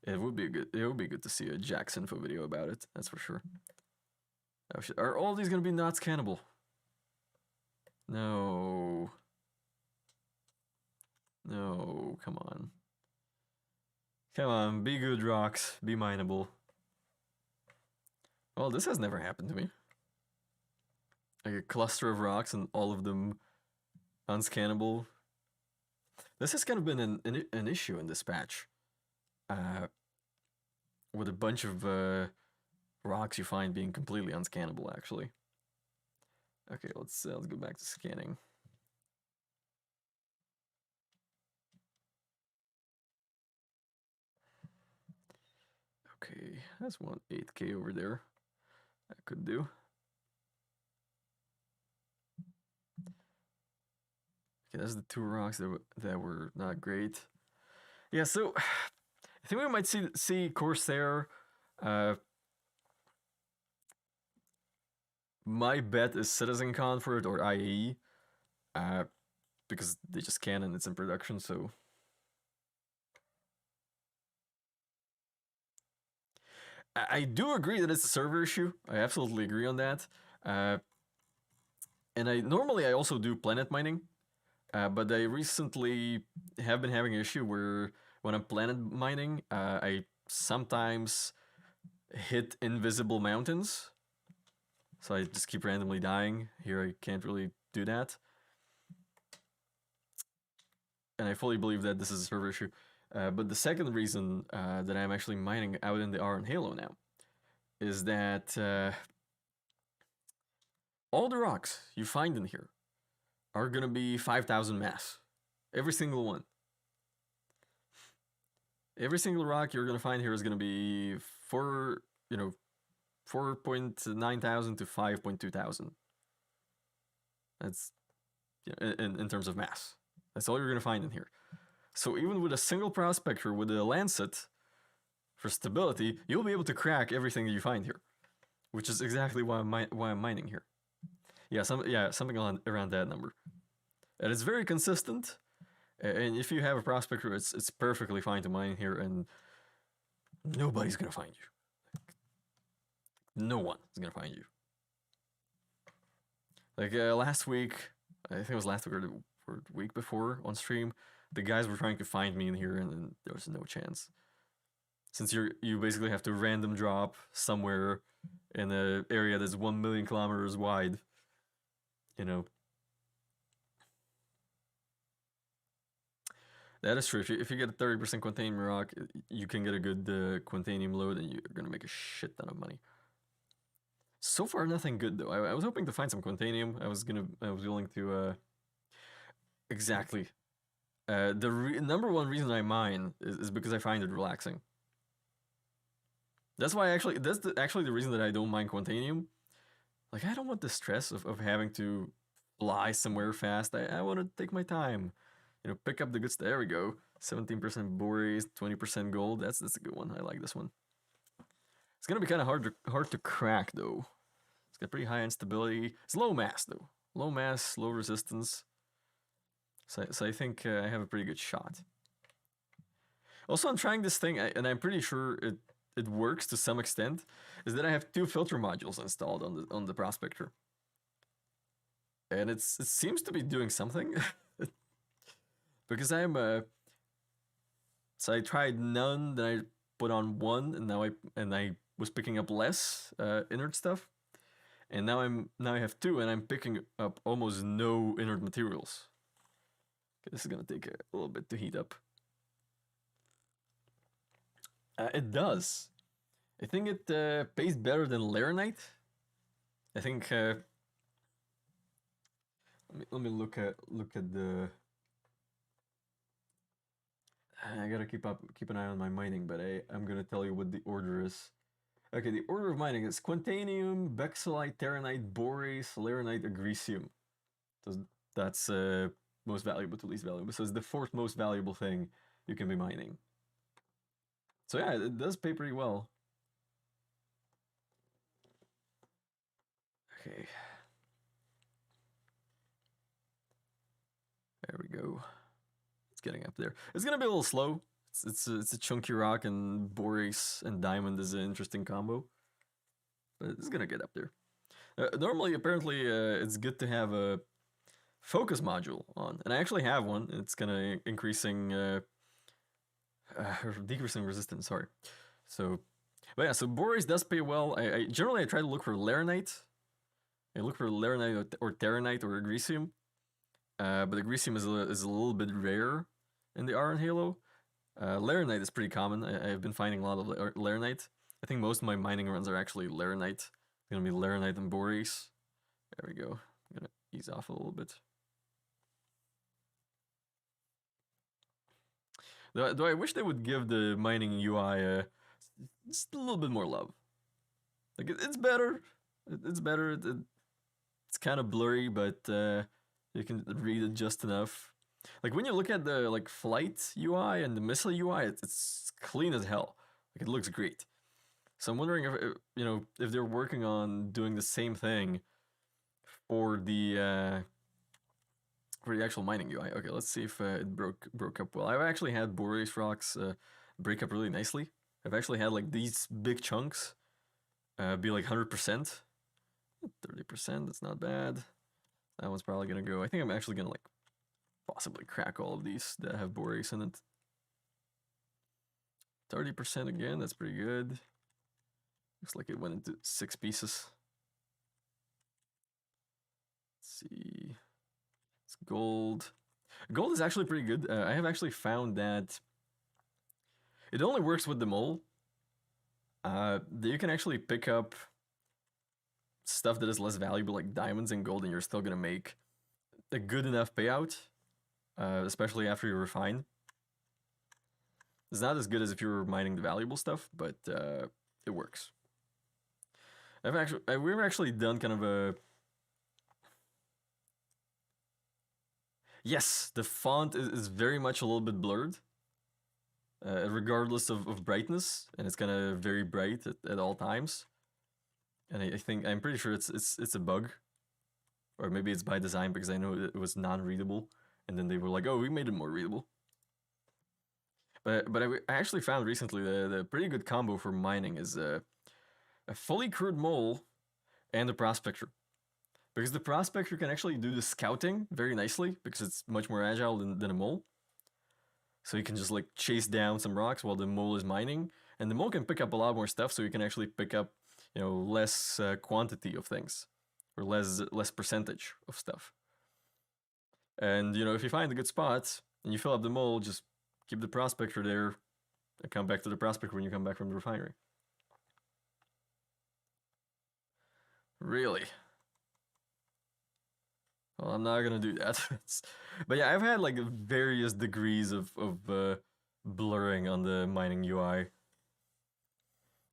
It would be good to see a Jacksinfo video about it. That's for sure. Are all these gonna be not scannable? No. No, come on. Come on, be good rocks, be mineable. Well, this has never happened to me. Like a cluster of rocks and all of them unscannable. This has kind of been an issue in this patch, uh, with a bunch of rocks you find being completely unscannable. Actually, okay, let's go back to scanning. Okay, that's 8K over there. That could do. Okay, that's the 2 rocks that were not great. Yeah, so I think we might see Corsair. My bet is Citizen Con for it or IAE, because they just can and it's in production. So I do agree that it's a server issue. I absolutely agree on that. And I also do planet mining, but I recently have been having an issue where when I'm planet mining, I sometimes hit invisible mountains. So I just keep randomly dying. Here I can't really do that. And I fully believe that this is a server issue. But the second reason that I'm actually mining out in the R and Halo now is that all the rocks you find in here are gonna be 5,000 mass. Every single one. Every single rock you're gonna find here is gonna be 4.9,000 to 5.2,000. That's in terms of mass. That's all you're gonna find in here. So even with a single prospector with a Lancet for stability, you'll be able to crack everything that you find here, which is exactly why I'm mining here. Yeah, something around that number, and it's very consistent. And if you have a prospector, it's perfectly fine to mine here, and nobody's gonna find you. No one is gonna find you. Like last week, I think it was last week or the week before on stream, the guys were trying to find me in here, and there was no chance. Since you basically have to random drop somewhere in an area that's 1 million kilometers wide, you know. That is true. If you get a 30% quantanium rock, you can get a good quantanium load, and you're gonna make a shit ton of money. So far, nothing good though. I was hoping to find some quantanium. I was willing to exactly. The number one reason I mine is because I find it relaxing. That's why actually actually the reason that I don't mine quantanium. Like, I don't want the stress of having to fly somewhere fast. I want to take my time. Pick up the good stuff. There we go. 17% borace, 20% gold. That's a good one. I like this one. It's gonna be kind of hard to crack though. It's got pretty high instability. It's low mass though. Low mass, low resistance. So I think I have a pretty good shot. Also, I'm trying this thing, and I'm pretty sure it works to some extent. Is that I have 2 filter modules installed on the prospector, and it seems to be doing something. Because so I tried none, then I put on 1, and now I was picking up less inert stuff, and now I have 2, and I'm picking up almost no inert materials. Okay, this is gonna take a little bit to heat up. It does. I think it pays better than Laranite. I think. Let me look at the. I gotta keep an eye on my mining, but I'm gonna tell you what the order is. Okay, the order of mining is Quantanium, Bexolite, Terranite, Borace, Laranite, Agricium. So that's most valuable to least valuable. So it's the 4th most valuable thing you can be mining. So yeah, it does pay pretty well. Okay. There we go. It's getting up there. It's gonna be a little slow. It's a chunky rock, and borace and diamond is an interesting combo. But it's gonna get up there. Normally, apparently, it's good to have a focus module on, and I actually have one. It's gonna decreasing resistance. Sorry. So, but yeah, so borace does pay well. I generally try to look for Laranite. I look for Laranite or Terranite or Agricium. But Agricium is a little bit rare. in the Iron Halo. Laranite is pretty common. I've been finding a lot of Laranite. I think most of my mining runs are actually Laranite. It's gonna be Laranite and Boreas. There we go. I'm gonna ease off a little bit. Though I wish they would give the mining UI just a little bit more love. Like it's better. It's better. It's kind of blurry, but you can read it just enough. Like when you look at the like flight UI and the missile UI, it's clean as hell. Like it looks great. So I'm wondering if if they're working on doing the same thing for the actual mining UI. Okay, let's see if it broke up well. I've actually had Boreas rocks break up really nicely. I've actually had like these big chunks be like 100%, 30%. That's not bad. That one's probably gonna go. I think I'm actually gonna like possibly crack all of these that have Boreas in it. 30% again. That's pretty good. Looks like it went into 6 pieces. Let's see. It's gold. Gold is actually pretty good. I have actually found that it only works with the mole. You can actually pick up stuff that is less valuable, like diamonds and gold, and you're still gonna make a good enough payout, especially after you refine. It's not as good as if you were mining the valuable stuff, but it works. We've actually done kind of a. Yes, the font is very much a little bit blurred, regardless of brightness, and it's kind of very bright at all times. And I'm pretty sure it's a bug, or maybe it's by design because I know it was non-readable, and then they were like, oh, we made it more readable. But I actually found recently the pretty good combo for mining is a fully crewed mole and a prospector. Because the prospector can actually do the scouting very nicely because it's much more agile than a mole. So you can just like chase down some rocks while the mole is mining, and the mole can pick up a lot more stuff. So you can actually pick up less quantity of things or less percentage of stuff. And if you find a good spot and you fill up the mole, just keep the prospector there and come back to the prospector when you come back from the refinery. Really? Well, I'm not gonna do that. But yeah, I've had like various degrees of blurring on the mining UI.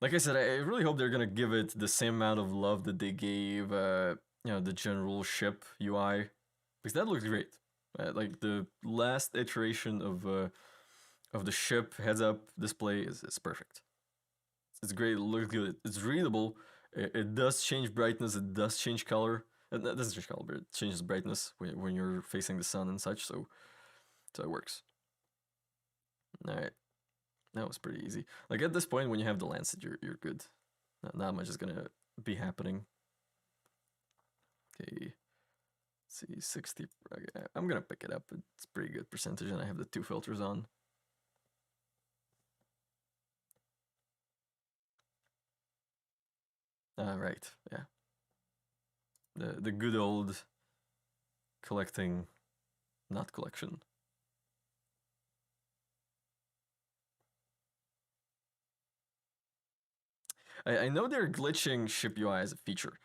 Like I said, I really hope they're gonna give it the same amount of love that they gave the general ship UI, because that looks great. Like the last iteration of the ship heads-up display is perfect. It's great. It looks good. It's readable. It does change brightness. It does change color. It doesn't change color, but it changes brightness when you're facing the sun and such. So it works. All right, that was pretty easy. Like at this point, when you have the Lancet, you're good. Not much is gonna be happening. Okay, let's see, 60. Okay, I'm gonna pick it up. It's pretty good percentage, and I have the 2 filters on. Right, yeah. The good old collecting, not collection. I know they're glitching ship UI as a feature.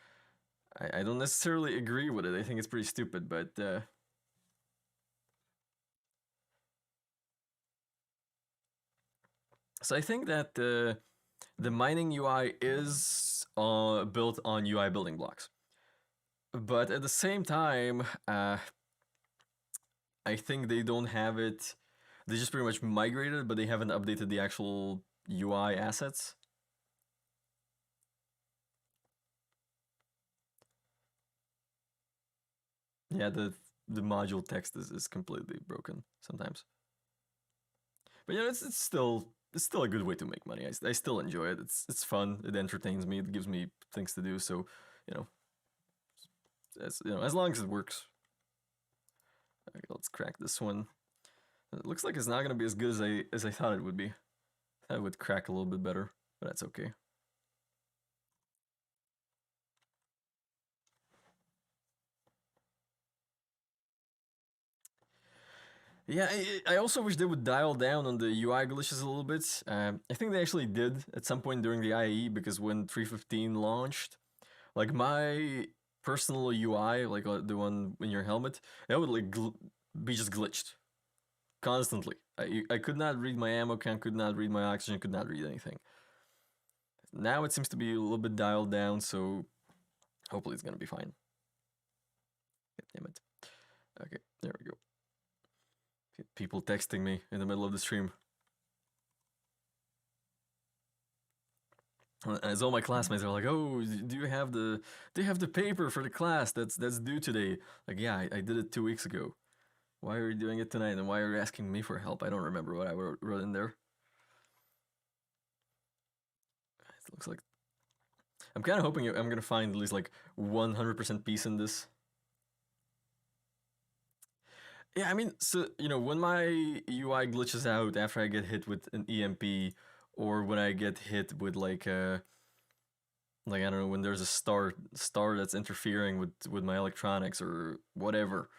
I don't necessarily agree with it. I think it's pretty stupid, but so I think that the mining UI is built on UI building blocks, but at the same time, I think they don't have it. They just pretty much migrated, but they haven't updated the actual UI assets. Yeah, the module text is completely broken sometimes. But yeah, it's still a good way to make money. I still enjoy it. It's fun. It entertains me. It gives me things to do. So as long as it works. Okay, let's crack this one. It looks like it's not gonna be as good as I thought it would be. I would crack a little bit better, but that's okay. Yeah, I also wish they would dial down on the UI glitches a little bit. I think they actually did at some point during the IE because when 3.15 launched, like my personal UI, like the one in your helmet, that would like be just glitched constantly. I could not read my ammo count, could not read my oxygen, could not read anything. Now it seems to be a little bit dialed down, so hopefully it's gonna be fine. Damn it. Okay, there we go. People texting me in the middle of the stream. As all my classmates are like, "Oh, do you have the paper for the class that's due today?" Like, yeah, I did it 2 weeks ago. Why are you doing it tonight? And why are you asking me for help? I don't remember what I wrote in there. It looks like I'm kind of hoping I'm gonna find at least like 100% peace in this. Yeah, I mean, so when my UI glitches out after I get hit with an EMP, or when I get hit with like I don't know, when there's a star that's interfering with my electronics or whatever,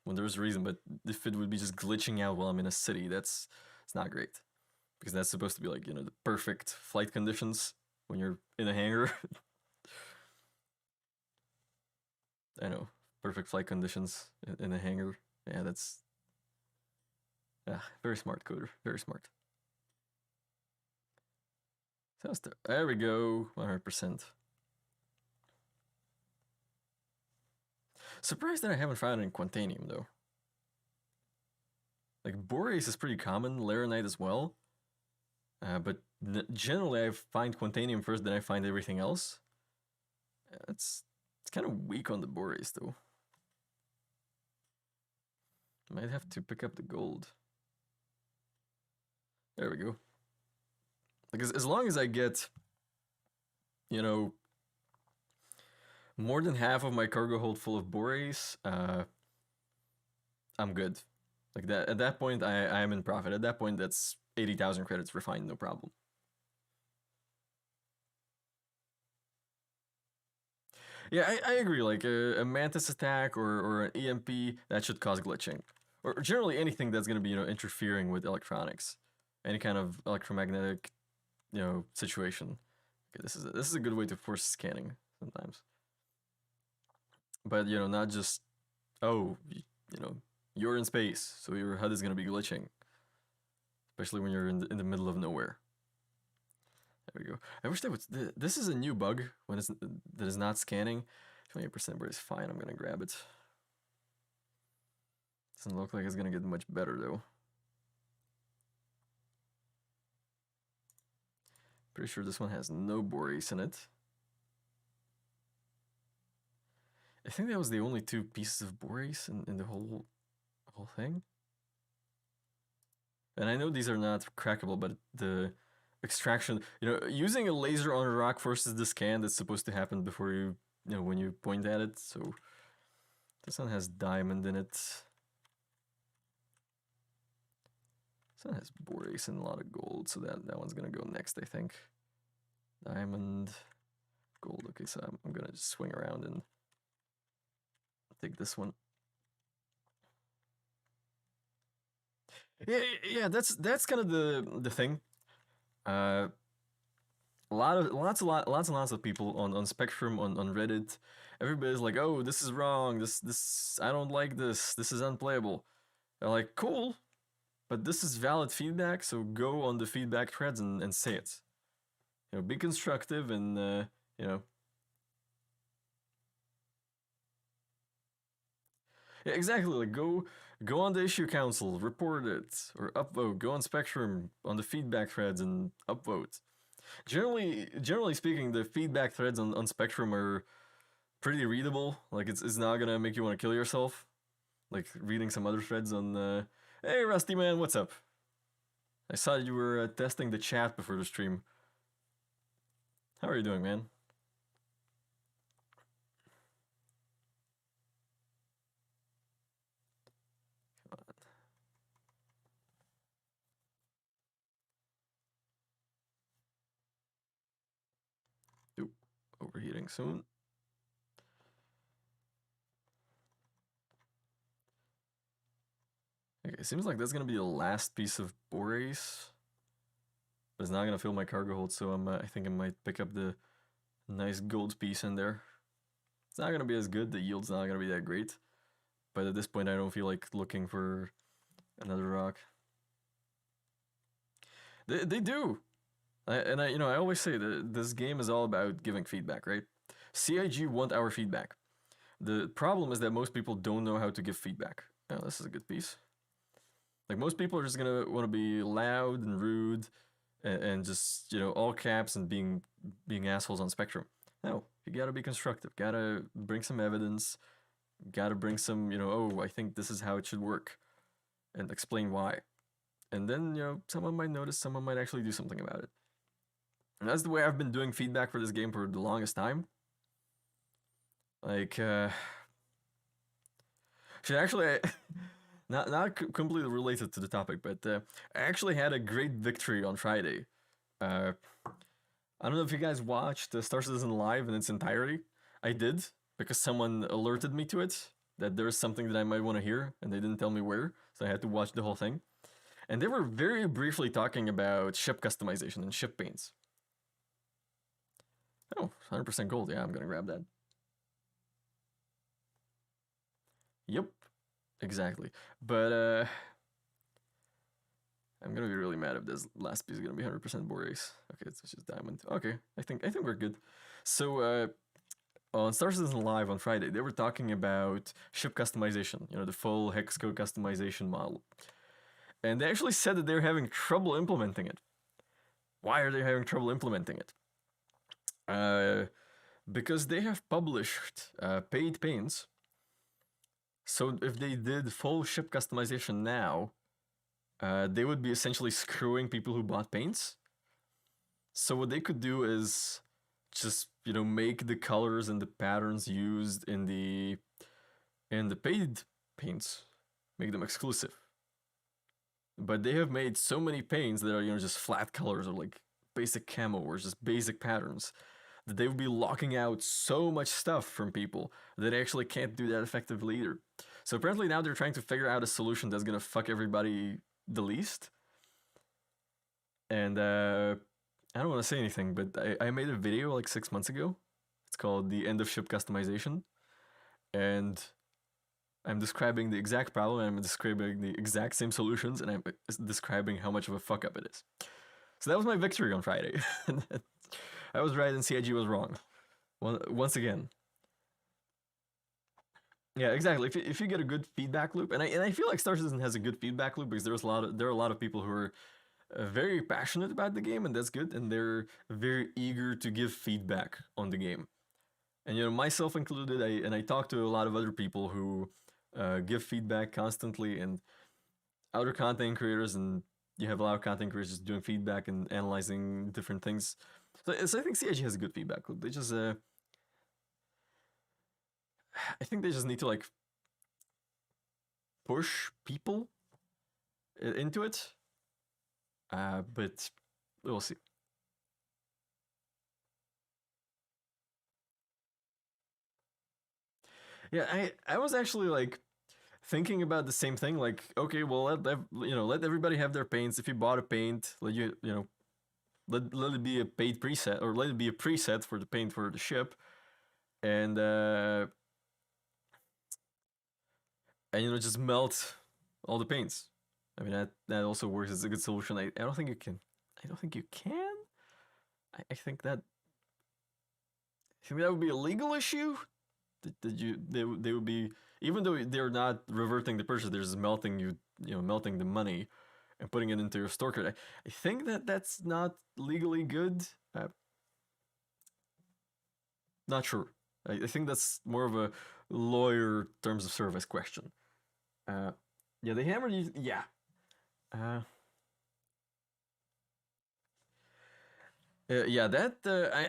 when there's a reason. But if it would be just glitching out while I'm in a city, it's not great, because that's supposed to be like the perfect flight conditions when you're in a hangar. I know, perfect flight conditions in a hangar. Yeah, that's very smart, coder. Very smart. There we go, 100%. Surprised that I haven't found it in Quantanium though. Like Boreas is pretty common, Laranite as well. But generally I find Quantanium first, then I find everything else. It's kind of weak on the Boreas though. Might have to pick up the gold. There we go. Because as long as I get, more than half of my cargo hold full of Boreas, I'm good. Like that. At that point, I am in profit. At that point, that's 80,000 credits refined, no problem. Yeah, I agree. Like a Mantis attack or an EMP, that should cause glitching. Or generally anything that's going to be, interfering with electronics. Any kind of electromagnetic, situation. Okay, this is a good way to force scanning sometimes. But, not just, oh, you're in space, so your HUD is going to be glitching. Especially when you're in the middle of nowhere. There we go. I wish that would. This is a new bug that is not scanning. 28%, but it's fine. I'm gonna grab it. Doesn't look like it's gonna get much better though. Pretty sure this one has no Boreas in it. I think that was the only 2 pieces of Boreas in the whole thing. And I know these are not crackable, but the extraction, using a laser on a rock forces the scan that's supposed to happen before when you point at it. So this one has diamond in it. This one has Boreas and a lot of gold, so that one's gonna go next, I think. Diamond, gold. Okay, so I'm gonna just swing around and take this one. Yeah, that's kind of the thing. Lots and lots of people on Spectrum on Reddit. Everybody's like, "Oh, this is wrong. This I don't like this. This is unplayable." They're like, "Cool, but this is valid feedback. So go on the feedback threads and say it. Be constructive and Yeah, exactly. Like go on the issue council, report it, or upvote. Go on Spectrum on the feedback threads and upvote. Generally speaking, the feedback threads on Spectrum are pretty readable. Like it's not gonna make you want to kill yourself. Like reading some other threads on hey Rusty man, what's up? I saw you were testing the chat before the stream. How are you doing, man? Oop, overheating soon. Okay, it seems like that's gonna be the last piece of borace. But it's not gonna fill my cargo hold, so I think I might pick up the nice gold piece in there. It's not gonna be as good, the yield's not gonna be that great. But at this point I don't feel like looking for another rock. They do! I always say that this game is all about giving feedback, right? CIG want our feedback. The problem is that most people don't know how to give feedback. Oh, this is a good piece. Like, most people are just gonna want to be loud and rude and just, all caps and being assholes on Spectrum. No, you gotta be constructive. Gotta bring some evidence. Gotta bring some, oh, I think this is how it should work, and explain why. And then, someone might notice, someone might actually do something about it. And that's the way I've been doing feedback for this game for the longest time. Like, actually, not completely related to the topic, but I actually had a great victory on Friday. I don't know if you guys watched Star Citizen Live in its entirety. I did, because someone alerted me to it, that there's something that I might want to hear, and they didn't tell me where, so I had to watch the whole thing. And they were very briefly talking about ship customization and ship paints. Oh, 100% gold. Yeah, I'm gonna grab that. Yep, exactly. But I'm gonna be really mad if this last piece is gonna be 100% borace. Okay, it's just diamond. Okay, I think we're good. So on Star Citizen Live on Friday, they were talking about ship customization. The full hex code customization model, and they actually said that they're having trouble implementing it. Why are they having trouble implementing it? Because they have published paid paints. So if they did full ship customization now, they would be essentially screwing people who bought paints. So what they could do is just make the colors and the patterns used in the paid paints, make them exclusive. But they have made so many paints that are just flat colors or like basic camo or just basic patterns, that they would be locking out so much stuff from people that they actually can't do that effectively either. So apparently now they're trying to figure out a solution that's gonna fuck everybody the least. And I don't want to say anything, but I made a video like 6 months ago. It's called The End of Ship Customization. And I'm describing the exact problem, and I'm describing the exact same solutions, and I'm describing how much of a fuck up it is. So that was my victory on Friday. I was right and CIG was wrong. Once again. Yeah, exactly. If you get a good feedback loop, and I feel like Star Citizen has a good feedback loop, because there are a lot of people who are very passionate about the game, and that's good, and they're very eager to give feedback on the game. And myself included, I talk to a lot of other people who give feedback constantly, and other content creators, and you have a lot of content creators just doing feedback and analyzing different things. So I think CIG has a good feedback loop. They just I think they just need to like push people into it. But we'll see. Yeah, I was actually like thinking about the same thing. Like, okay, well, let everybody have their paints. If you bought a paint, let let it be a paid preset, or let it be a preset for the paint for the ship, and just melt all the paints. I mean, that also works as a good solution. I don't think you can. I don't think you can. I think that would be a legal issue. They would be, even though they're not reverting the purchase, they're just melting melting the money and putting it into your store card. I think that's not legally good. Not sure. I think that's more of a lawyer terms of service question. Yeah, they hammered you. Yeah. Yeah, that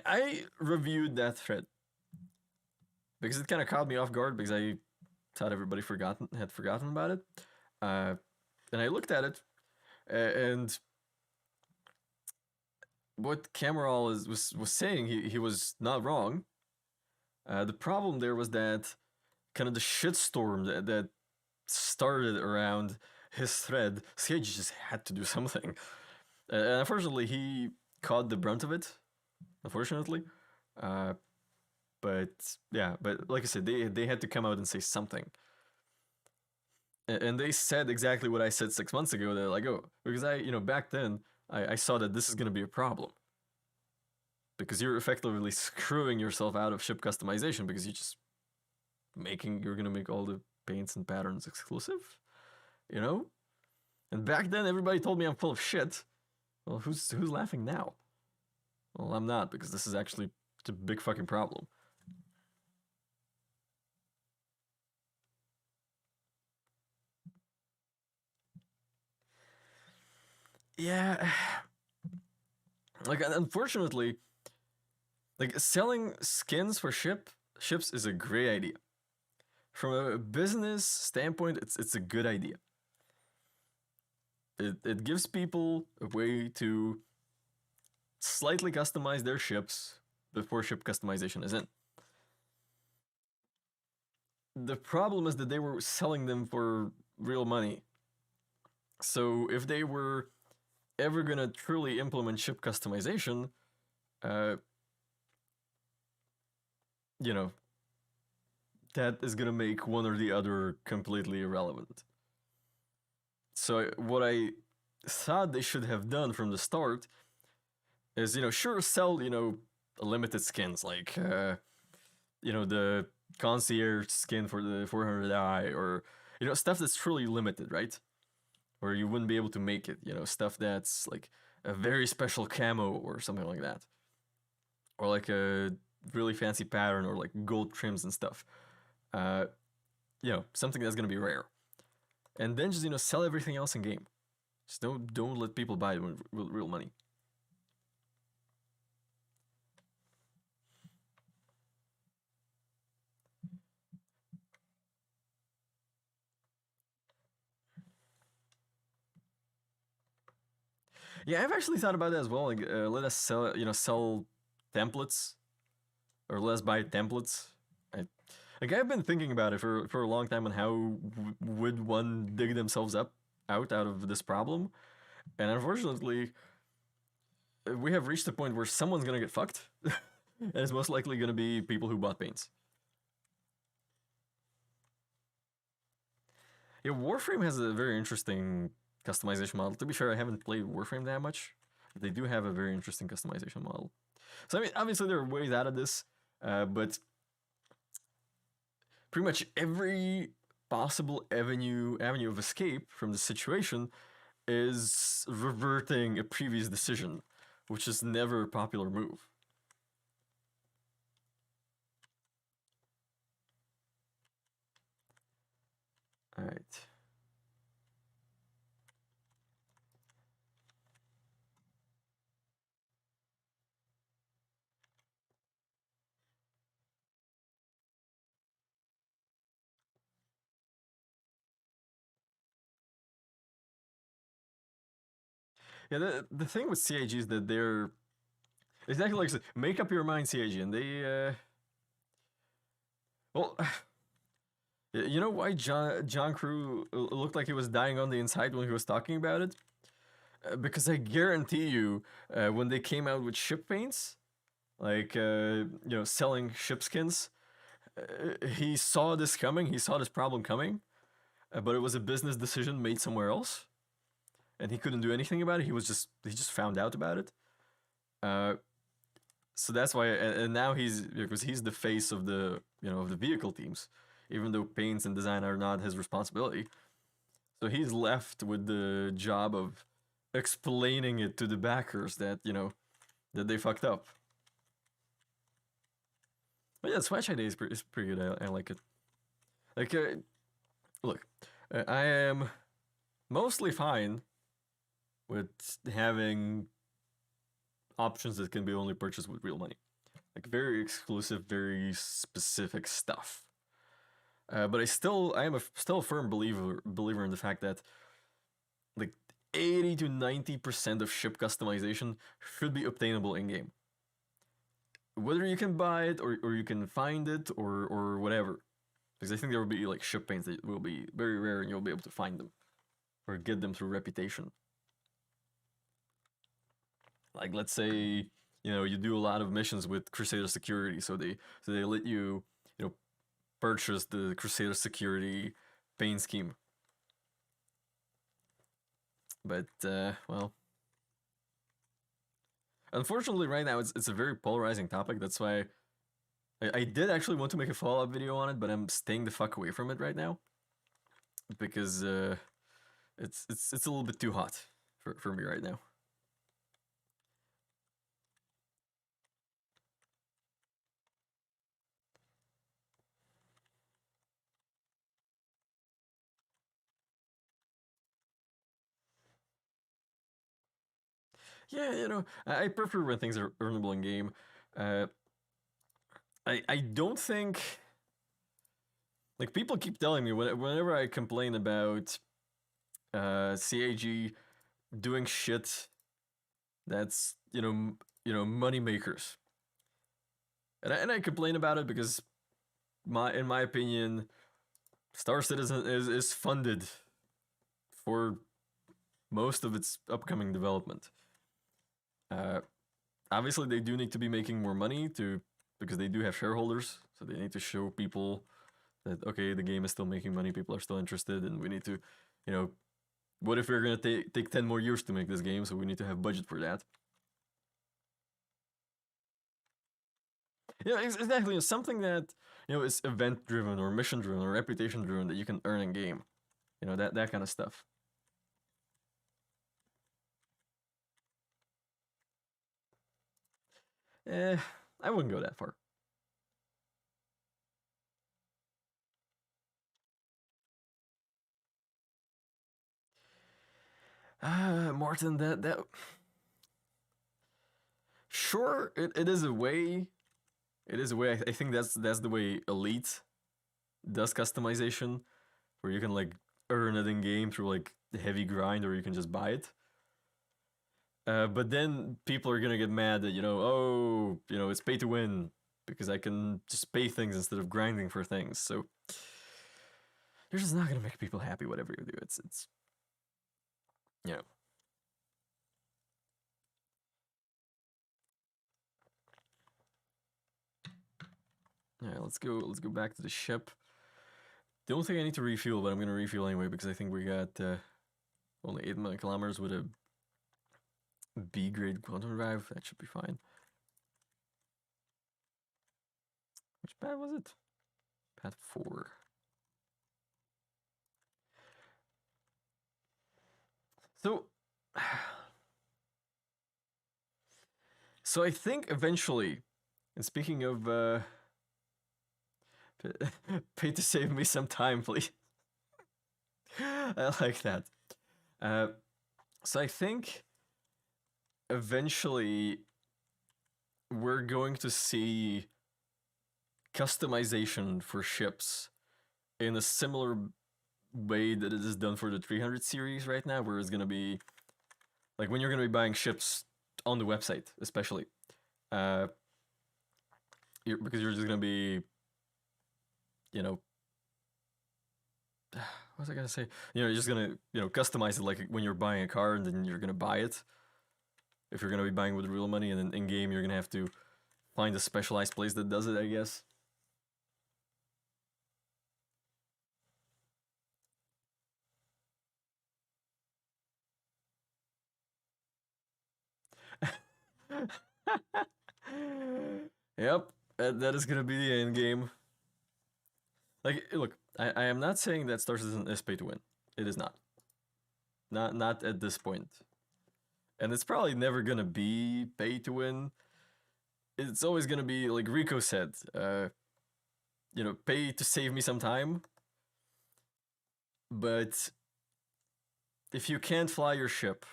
I reviewed that thread because it kind of caught me off guard, because I thought everybody had forgotten about it. And I looked at it, and what Cameron was saying, he was not wrong. The problem there was that kind of the shitstorm that started around his thread, CIG just had to do something. And unfortunately, he caught the brunt of it. Unfortunately, uh, but yeah, but like I said, they had to come out and say something. And they said exactly what I said 6 months ago. They're like, oh, because back then I saw that this is going to be a problem because you're effectively screwing yourself out of ship customization because you're going to make all the paints and patterns exclusive, you know? And back then everybody told me I'm full of shit. Well, who's laughing now? Well, I'm not, because this is actually a big fucking problem. Yeah, like unfortunately, like selling skins for ships is a great idea. From a business standpoint, it's a good idea. It gives people a way to slightly customize their ships before ship customization is in. The problem is that they were selling them for real money. So if they were ever gonna truly implement ship customization, uh, you know, that is gonna make one or the other completely irrelevant. So what I thought they should have done from the start is, sure, sell, limited skins like, the concierge skin for the 400i, or, stuff that's truly limited, right? Where you wouldn't be able to make it, stuff that's like a very special camo or something like that. Or like a really fancy pattern or like gold trims and stuff. Uh, something that's gonna be rare. And then just, sell everything else in game. Just don't let people buy it with real money. Yeah, I've actually thought about that as well. Like, let us sell templates, or let us buy templates. I've been thinking about it for a long time on how would one dig themselves out of this problem, and unfortunately, we have reached a point where someone's gonna get fucked, and it's most likely gonna be people who bought paints. Yeah, Warframe has a very interesting customization model. To be fair, I haven't played Warframe that much. But they do have a very interesting customization model. So I mean, obviously there are ways out of this, but pretty much every possible avenue of escape from the situation is reverting a previous decision, which is never a popular move. All right. Yeah, the thing with CIG is that they're exactly like I said, make up your mind, CIG, and well, you know why John Crew looked like he was dying on the inside when he was talking about it? Because I guarantee you, when they came out with ship paints, like selling ship skins, he saw this coming. He saw this problem coming, but it was a business decision made somewhere else, and he couldn't do anything about it. He just found out about it. Uh, so that's why, and now because he's the face of the of the vehicle teams, even though paints and design are not his responsibility. So he's left with the job of explaining it to the backers that that they fucked up. But yeah, Swatch ID is pretty good. I like it. Like, look, I am mostly fine with having options that can be only purchased with real money, like very exclusive, very specific stuff. But I am still a firm believer in the fact that like 80 to 90% of ship customization should be obtainable in game. Whether you can buy it or you can find it or whatever. Because I think there will be like ship paints that will be very rare and you'll be able to find them or get them through reputation. Like, let's say, you do a lot of missions with Crusader Security, so they let you purchase the Crusader Security paint scheme. But well, unfortunately, right now it's a very polarizing topic. That's why I did actually want to make a follow-up video on it, but I'm staying the fuck away from it right now because it's a little bit too hot for me right now. Yeah, I prefer when things are earnable in game. Uh, I don't think, like, people keep telling me whenever I complain about CAG doing shit that's money makers, and I complain about it because in my opinion, Star Citizen is funded for most of its upcoming development. Uh, Obviously, they do need to be making more money because they do have shareholders, so they need to show people that, okay, the game is still making money, people are still interested, and we need to, what if we're gonna take 10 more years to make this game? So we need to have budget for that. Yeah, exactly. Something that is event driven or mission driven or reputation driven that you can earn in game. That kind of stuff. I wouldn't go that far. Martin, that sure, it is a way. It is a way. I think that's the way Elite does customization, where you can like earn it in game through like the heavy grind, or you can just buy it. But then people are gonna get mad that it's pay to win because I can just pay things instead of grinding for things. So you're just not gonna make people happy whatever you do. It's you know. Yeah, let's go back to the ship. Don't think I need to refuel, but I'm gonna refuel anyway because I think we got only 8 million kilometers with a B grade quantum drive. That should be fine. Which pad was it? Pad 4. So, so I think eventually, and speaking of pay to save me some time, please. I like that. So I think eventually we're going to see customization for ships in a similar way that it is done for the 300 series right now, where it's going to be like when you're going to be buying ships on the website, especially. Because you're just going to be, what was I gonna say? You're just gonna, customize it like when you're buying a car, and then you're gonna buy it. If you're gonna be buying with real money, and then in game you're gonna have to find a specialized place that does it, I guess. Yep, that is gonna be the end game. Like, look, I am not saying that Star Citizen is pay to win. It is not. Not at this point. And it's probably never gonna be pay to win. It's always gonna be like Rico said, pay to save me some time. But if you can't fly your ship,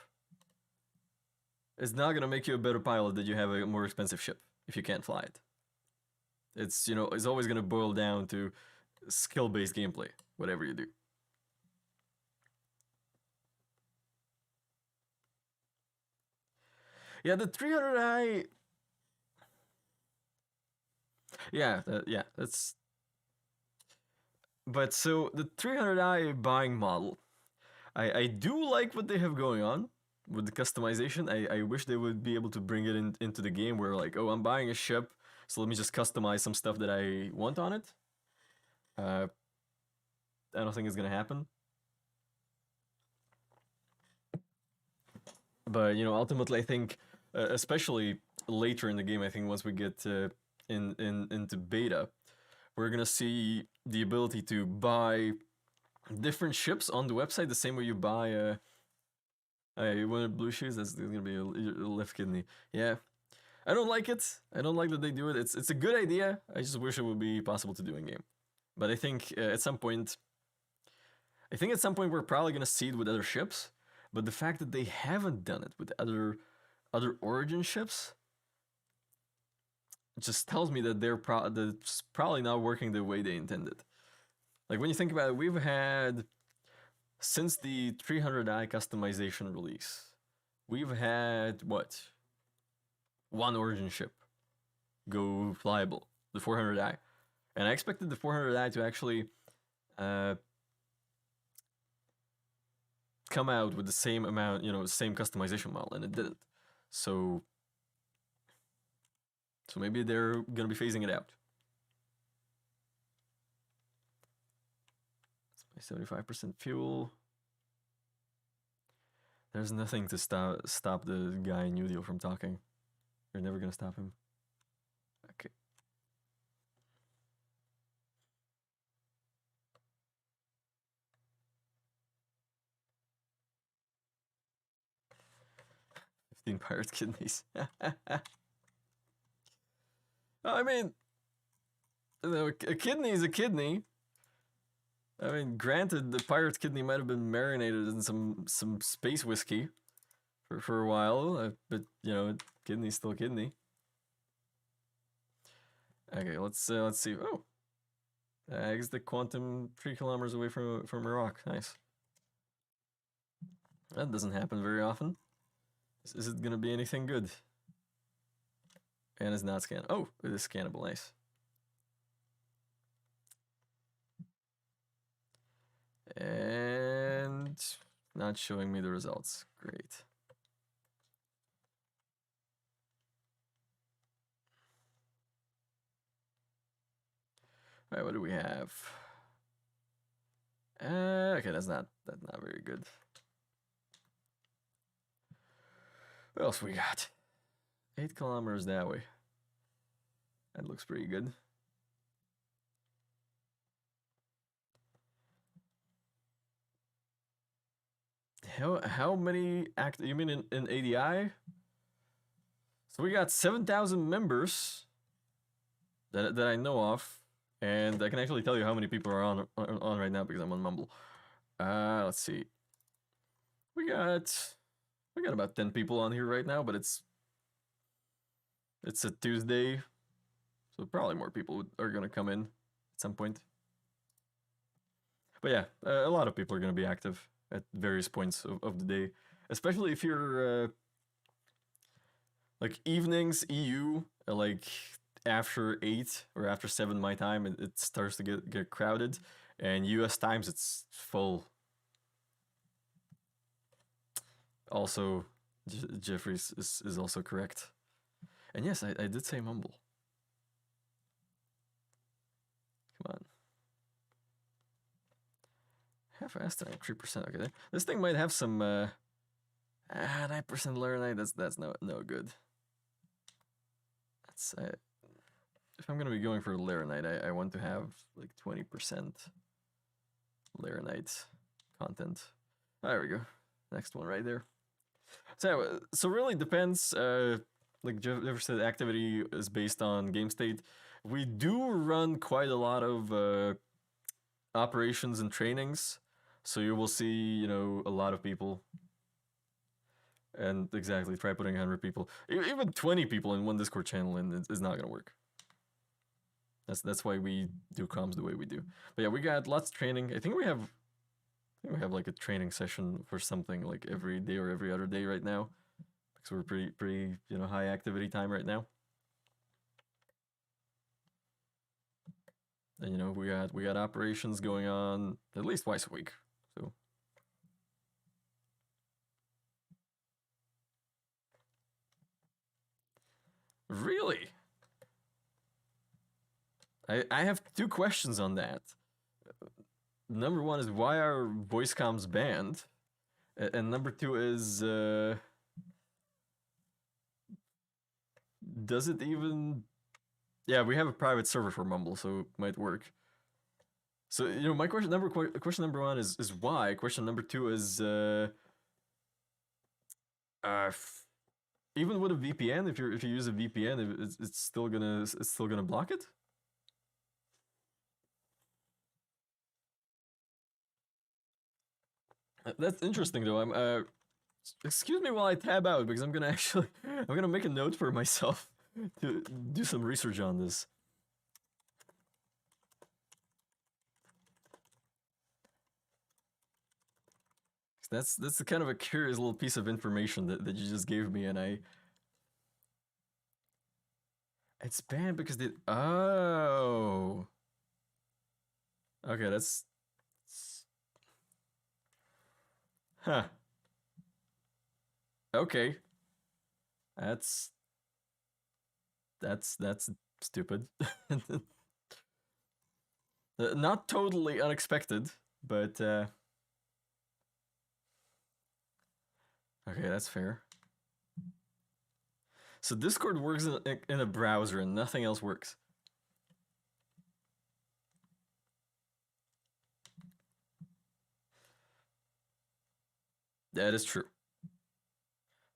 it's not gonna make you a better pilot that you have a more expensive ship if you can't fly it. It's always gonna boil down to skill-based gameplay, whatever you do. Yeah, the 300i. Yeah, that's. But so the 300i buying model, I do like what they have going on with the customization. I wish they would be able to bring it into the game where like, oh, I'm buying a ship, so let me just customize some stuff that I want on it. Uh, I don't think it's gonna happen. But ultimately, I think, especially later in the game, I think once we get into beta, we're gonna see the ability to buy different ships on the website the same way you buy you wanted blue shoes. That's gonna be a left kidney. Yeah, I don't like it. I don't like that they do it. It's a good idea. I just wish it would be possible to do in game. But I think at some point, we're probably gonna see it with other ships. But the fact that they haven't done it with other origin ships just tells me that that's probably not working the way they intended. Like when you think about it, we've had since the 300i customization release, we've had what? One origin ship go flyable, the 400i. And I expected the 400i to actually come out with the same amount, same customization model, and it didn't. So maybe they're gonna be phasing it out. It's my 75% fuel. There's nothing to stop the guy in New Deal from talking. You're never gonna stop him. Okay. Pirate kidneys. I mean, a kidney is a kidney. I mean, granted, the pirate kidney might have been marinated in some space whiskey for a while, but kidney's still kidney. Okay, let's see. Oh, I guess the quantum 3 kilometers away from Iraq. Nice. That doesn't happen very often. Is it gonna be anything good? And it's not scannable. Oh, it is scannable. Nice. And not showing me the results. Great. All right, what do we have? Okay, that's not very good. What else we got? 8 kilometers that way. That looks pretty good. How many you mean in ADI? So we got 7,000 members that I know of, and I can actually tell you how many people are on right now because I'm on Mumble. Let's see. We got about 10 people on here right now, but it's a Tuesday, so probably more people are gonna come in at some point. But yeah, a lot of people are gonna be active at various points of the day, especially if you're like evenings EU, like after 8 or after 7 my time, it starts to get crowded, and US times it's full. Also, Jeffries is also correct. And yes, I did say mumble. Come on. Half estimate 3%. Okay, this thing might have some 9% Laranite. That's no good. That's if I'm gonna be going for Laranite, I want to have like 20% Laranite content. There we go. Next one right there. So really depends. Like Jeff said, activity is based on game state. We do run quite a lot of operations and trainings, so you will see a lot of people. And exactly, try putting 100 people, even 20 people in one Discord channel, and it's not gonna work. That's why we do comms the way we do. But yeah, we got lots of training. I think we have like a training session for something like every day or every other day right now, because we're pretty high activity time right now. And we got operations going on at least twice a week. So Really? I have two questions on that. Number one is why are voice comms banned? And number two is does it even? Yeah, we have a private server for Mumble, so it might work. So my question number one is why. Question number two is uh, even with a VPN, if you use a VPN, it's still gonna block it. That's interesting though. Excuse me while I tab out because I'm gonna make a note for myself to do some research on this. That's the kind of a curious little piece of information that you just gave me, and it's banned because they oh okay huh okay that's that's stupid. Not totally unexpected, but okay, that's fair. So Discord works in a browser and nothing else works. That is true.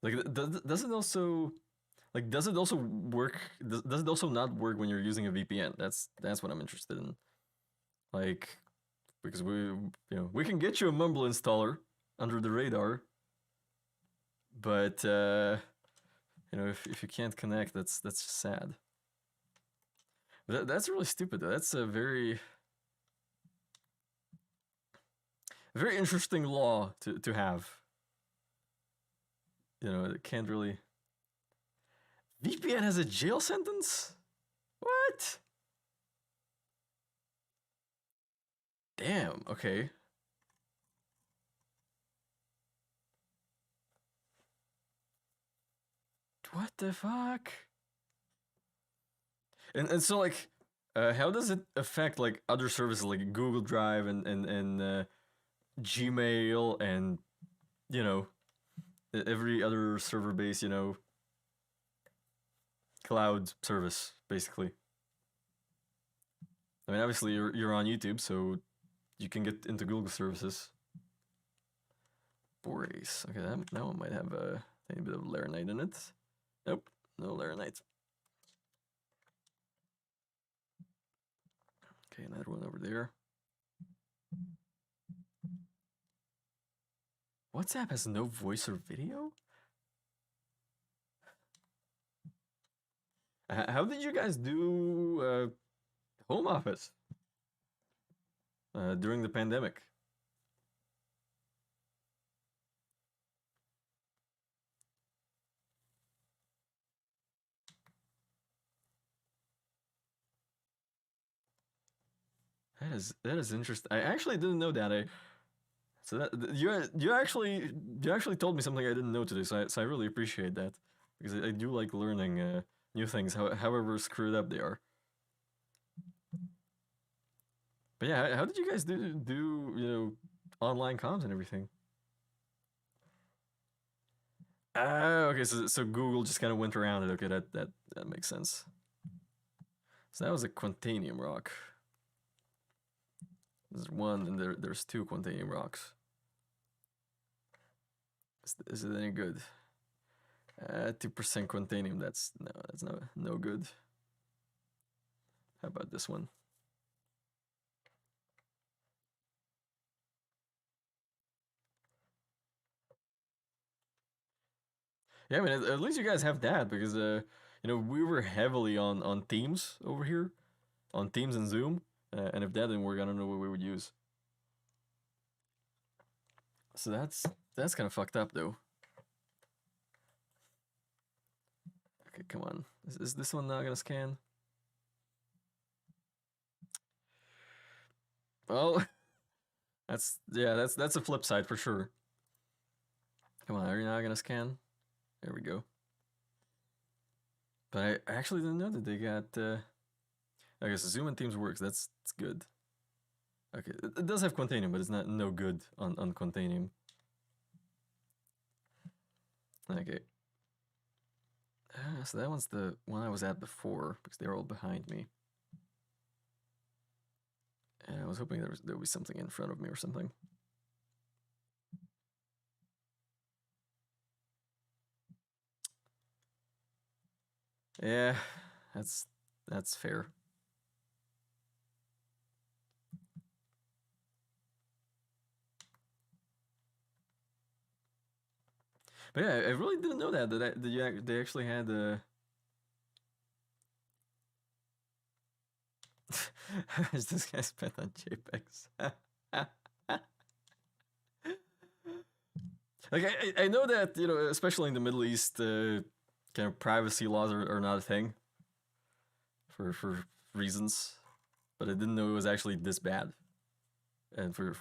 Like, does it also does it also work? Does it also not work when you're using a VPN? That's what I'm interested in. Like, because we can get you a Mumble installer under the radar, but if you can't connect, that's just sad. But that's really stupid. That's a very interesting law to have. It can't really. VPN has a jail sentence? What? Damn, okay. What the fuck? And so like how does it affect like other services like Google Drive and Gmail and every other server based cloud service basically? I mean, obviously you're on YouTube, so you can get into Google services. Borace. Okay, that one might have a tiny bit of Laranite in it. Nope, no Laranite. Okay, another one over there. WhatsApp has no voice or video? How did you guys do home office during the pandemic? That is interesting. I actually didn't know that. So that you actually told me something I didn't know today. So I really appreciate that because I do like learning new things, however screwed up they are. But yeah, how did you guys do online comms and everything? Okay, so Google just kind of went around it. Okay, that makes sense. So that was a Quantanium rock. There's one, and there's two Quantanium rocks. Is it any good? 2% Quantanium. That's no good. How about this one? Yeah, I mean, at least you guys have that because we were heavily on Teams over here, on Teams and Zoom, and if that didn't work, I don't know what we would use. So that's kind of fucked up though. Okay, come on. Is this one not gonna scan? Well, that's a flip side for sure. Come on, are you not gonna scan? There we go. But I actually didn't know that they got. I guess zoom and themes works. That's good. Okay, it does have Quantanium, but it's not no good on Quantanium. Okay. So that one's the one I was at before because they were all behind me. And I was hoping there would be something in front of me or something. Yeah, that's fair. But yeah, I really didn't know that they actually had how much this guy spent on JPEGs? Like I know that especially in the Middle East, kind of privacy laws are not a thing for reasons, but I didn't know it was actually this bad, and for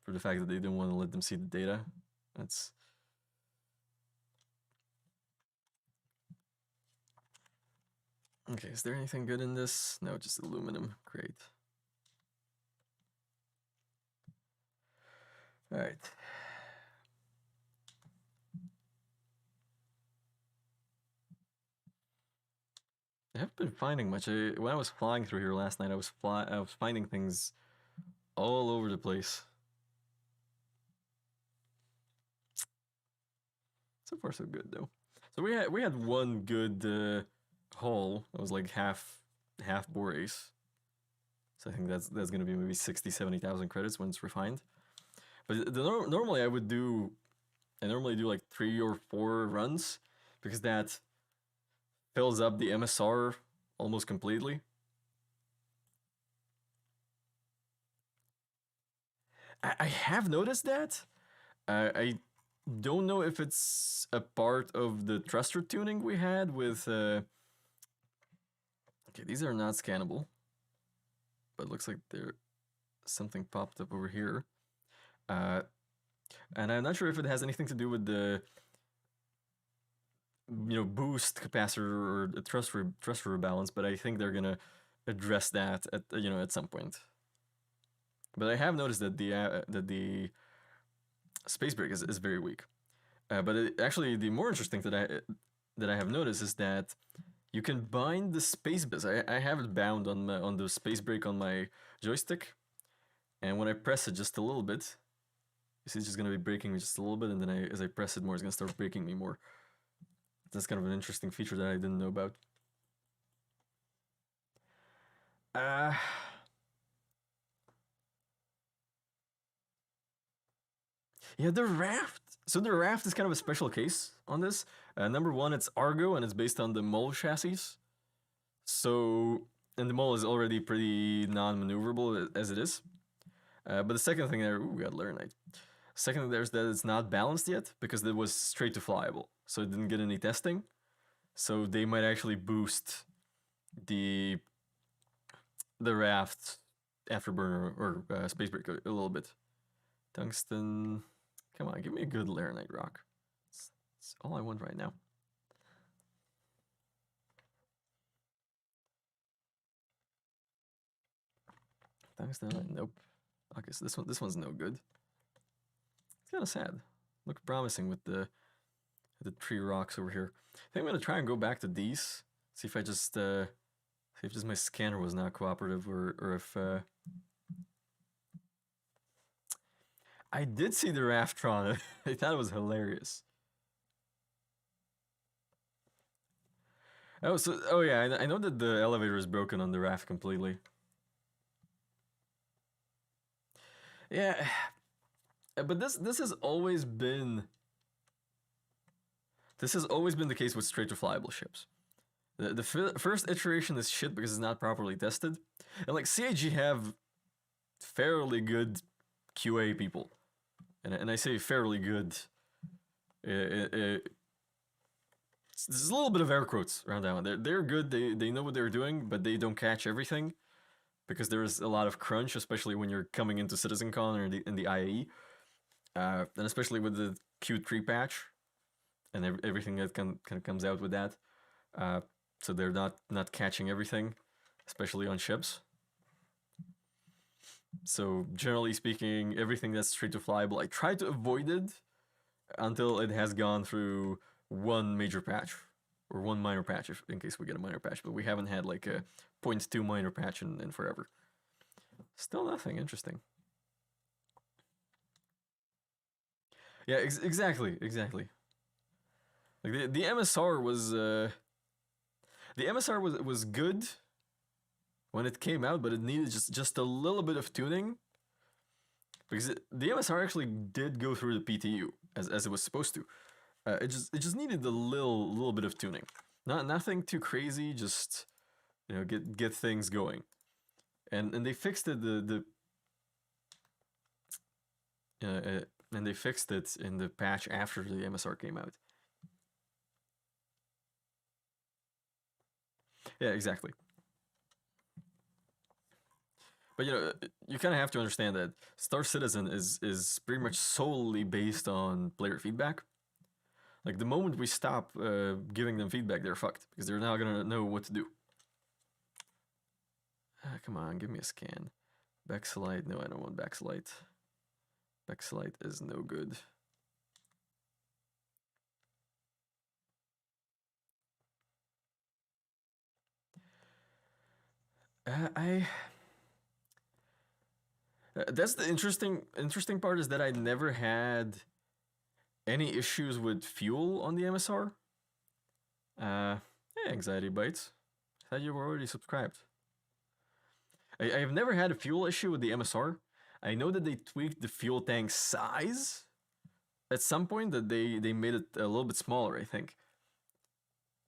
the fact that they didn't want to let them see the data, that's. Okay, is there anything good in this? No, just aluminum. Great. All right. I haven't been finding much. When I was flying through here last night, I was finding things all over the place. So far, so good though. So we had one good haul. It was like half Borace. So I think that's gonna be maybe 60,000-70,000 credits when it's refined. But normally I normally do like 3 or 4 runs because that fills up the MSR almost completely. I have noticed that. I don't know if it's a part of the thruster tuning we had with. Okay, these are not scannable, but it looks like something popped up over here. And I'm not sure if it has anything to do with the boost capacitor or the thruster rebalance, but I think they're gonna address that at some point. But I have noticed that the space break is very weak. But actually, the more interesting that I have noticed is that you can bind the space bits. I have it bound on the space break on my joystick, and when I press it just a little bit, you see it's just gonna be breaking me just a little bit, and then as I press it more, it's gonna start breaking me more. That's kind of an interesting feature that I didn't know about. Yeah, the Raft. So the Raft is kind of a special case on this. Number one, it's Argo, and it's based on the Mole chassis. So, and the Mole is already pretty non-maneuverable as it is. But the second thing there, we got Laranite. Second thing there's that it's not balanced yet because it was straight to flyable, so it didn't get any testing. So they might actually boost the Raft afterburner or space break a little bit. Tungsten. Come on, give me a good Laranite rock. It's all I want right now. Tungsten. Nope. Okay, so this one's no good. It's kind of sad. Look promising with the 3 rocks over here. I think I'm gonna try and go back to these. See if I just see if just my scanner was not cooperative or if I did see the Raftron. I thought it was hilarious. Oh yeah, I know that the elevator is broken on the Raft completely. Yeah, but this has always been the case with straight to flyable ships. The first iteration is shit because it's not properly tested, and like CIG have fairly good QA people, and I say fairly good. There's a little bit of air quotes around that one. They're good. They know what they're doing, but they don't catch everything because there's a lot of crunch, especially when you're coming into CitizenCon or in the IAE, and especially with the Q3 patch. and everything that kind of comes out with that. Uh, so they're not catching everything, especially on ships. So generally speaking, everything that's straight to flyable, I try to avoid it until it has gone through one major patch or one minor patch, if, in case we get a minor patch. But we haven't had like a 0.2 minor patch in forever. Still nothing interesting. Yeah, exactly. Like the MSR was was good when it came out, but it needed just a little bit of tuning because the MSR actually did go through the PTU as it was supposed to. It just needed a little bit of tuning. Nothing too crazy. Just get things going, and they fixed it and they fixed it in the patch after the MSR came out. Yeah, exactly. But you kind of have to understand that Star Citizen is pretty much solely based on player feedback. Like the moment we stop giving them feedback, they're fucked because they're not gonna know what to do. Come on, give me a scan. Backslide? No, I don't want backslide. Backslide is no good. I that's the interesting part is that I never had any issues with fuel on the MSR. Yeah, anxiety bites. I thought you were already subscribed. I have never had a fuel issue with the MSR. I know that they tweaked the fuel tank size at some point, that they made it a little bit smaller, I think.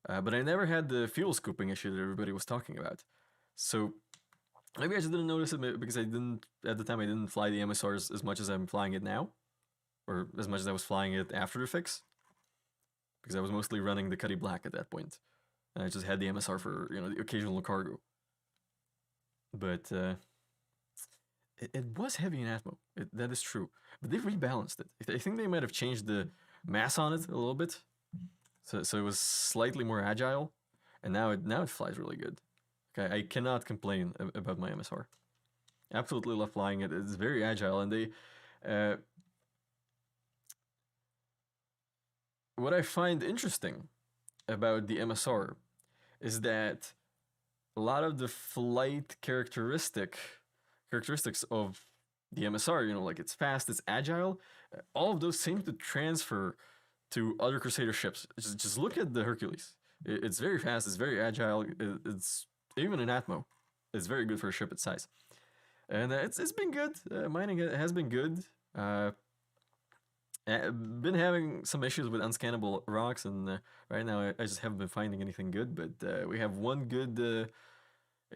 But I never had the fuel scooping issue that everybody was talking about. So maybe I just didn't notice it because I didn't at the time. I didn't fly the MSR as much as I'm flying it now, or as much as I was flying it after the fix, because I was mostly running the Cuddy Black at that point, and I just had the MSR for the occasional cargo. But it was heavy in Atmo. That is true, but they rebalanced it. I think they might have changed the mass on it a little bit, so it was slightly more agile, and now it flies really good. Okay, I cannot complain about my MSR. Absolutely love flying it. It's very agile, and they. What I find interesting about the MSR is that a lot of the flight characteristics of the MSR, like it's fast, it's agile, all of those seem to transfer to other Crusader ships. Just look at the Hercules. It's very fast, it's very agile, it's even in Atmo, it's very good for a ship its size. And it's been good. Mining has been good. Been having some issues with unscannable rocks, and right now I just haven't been finding anything good. But we have one good.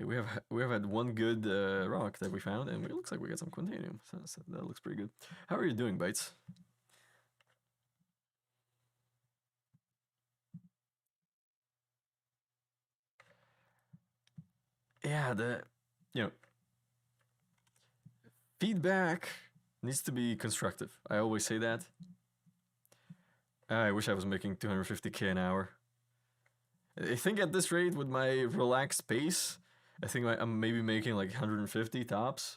We have had one good rock that we found, and it looks like we got some quantanium. So that looks pretty good. How are you doing, Bites? Yeah, the you know feedback needs to be constructive. I always say that. I wish I was making 250k an hour. I think at this rate, with my relaxed pace, I think I'm maybe making like 150 tops.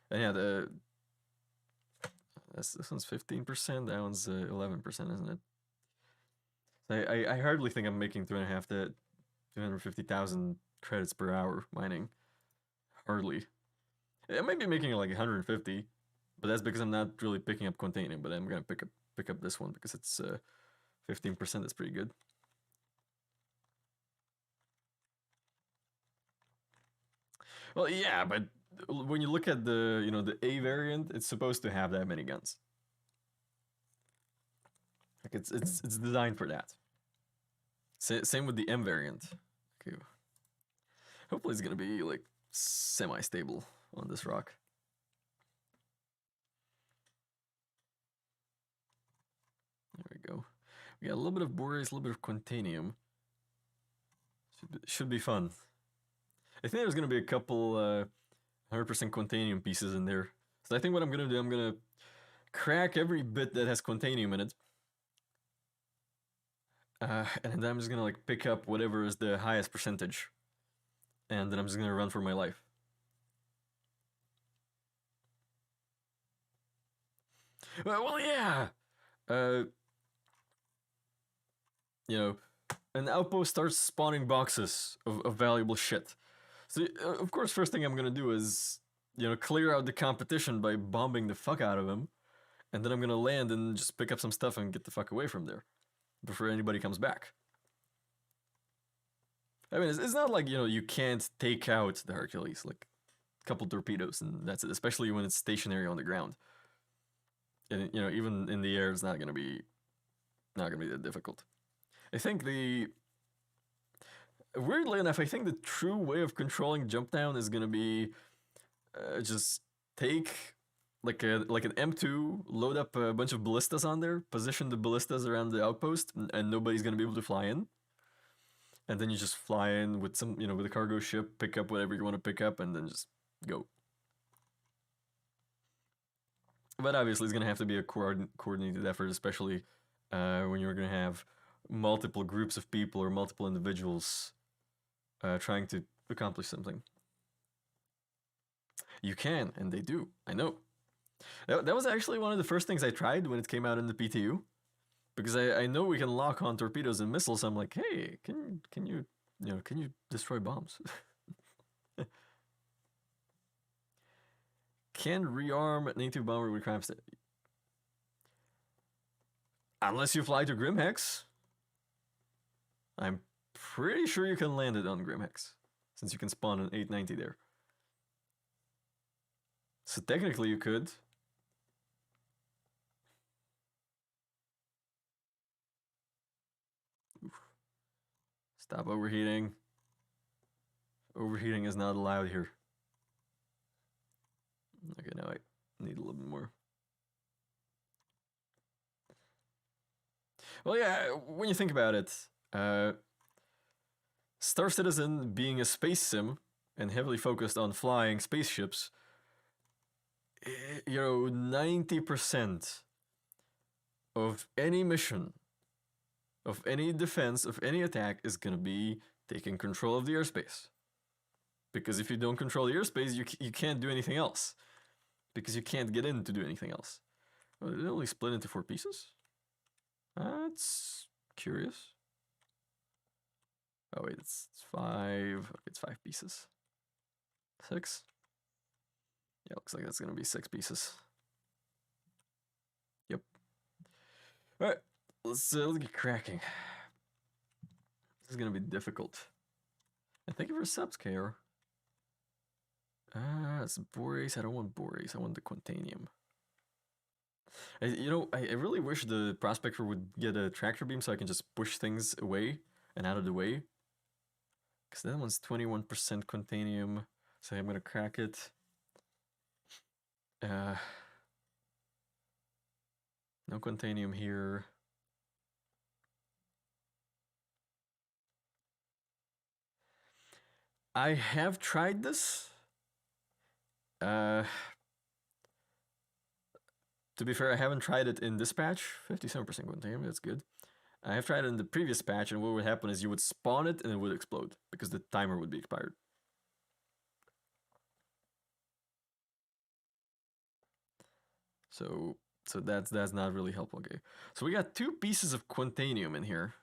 And yeah, this one's 15%. That one's 11%, isn't it? So I hardly think I'm making 250,000 credits per hour mining. Hardly. I might be making like 150, but that's because I'm not really picking up containing. But I'm gonna pick up this one because it's 15%. That's pretty good. Well, yeah, but when you look at the A variant, it's supposed to have that many guns. Like it's designed for that. Same with the M variant. Okay. Hopefully it's gonna be like semi-stable on this rock. There we go. We got a little bit of boreas, a little bit of quantanium. Should be fun. I think there's gonna be a couple 100% quantanium pieces in there. So I think what I'm gonna do, I'm gonna crack every bit that has quantanium in it, And then I'm just gonna like pick up whatever is the highest percentage, and then I'm just gonna run for my life. Well, yeah. Uh, you know, an outpost starts spawning boxes of valuable shit. So of course, first thing I'm gonna do is clear out the competition by bombing the fuck out of him, and then I'm gonna land and just pick up some stuff and get the fuck away from there before anybody comes back. I mean, it's not like you can't take out the Hercules, like a couple torpedoes and that's it. Especially when it's stationary on the ground, and even in the air, it's not gonna be that difficult. I think weirdly enough, I think the true way of controlling jump down is gonna be just take like an M2, load up a bunch of ballistas on there, position the ballistas around the outpost, and nobody's gonna be able to fly in. And then you just fly in with with a cargo ship, pick up whatever you want to pick up, and then just go. But obviously, it's gonna have to be a coordinated effort, especially when you're gonna have multiple groups of people or multiple individuals trying to accomplish something. You can, and they do. I know. That was actually one of the first things I tried when it came out in the PTU, because I know we can lock on torpedoes and missiles. So I'm like, hey, can you destroy bombs? Can rearm an A2 bomber with crime state. Unless you fly to Grimhex. I'm pretty sure you can land it on Grimhex, since you can spawn an 890 there. So technically you could. Oof. Stop overheating. Overheating is not allowed here. Okay, now I need a little bit more. Well, yeah, when you think about it, Star Citizen being a space sim and heavily focused on flying spaceships, 90% of any mission, of any defense, of any attack is going to be taking control of the airspace. Because if you don't control the airspace, you can't do anything else. Because you can't get in to do anything else. Well, it only split into 4 pieces? That's curious. Oh wait, it's 5. Okay, it's 5 pieces. 6? Yeah, looks like that's gonna be 6 pieces. Yep. Alright, let's get cracking. This is gonna be difficult. And thank you for subs, KR. It's Boreas. I don't want Boreas. I want the Quantanium. I really wish the Prospector would get a tractor beam so I can just push things away and out of the way. Because that one's 21% Quantanium. So I'm going to crack it. No Quantanium here. I have tried this. To be fair, I haven't tried it in this patch. 57% Quantanium, that's good. I have tried it in the previous patch, and what would happen is you would spawn it and it would explode because the timer would be expired. So that's not really helpful. Okay, so we got 2 pieces of Quantanium in here.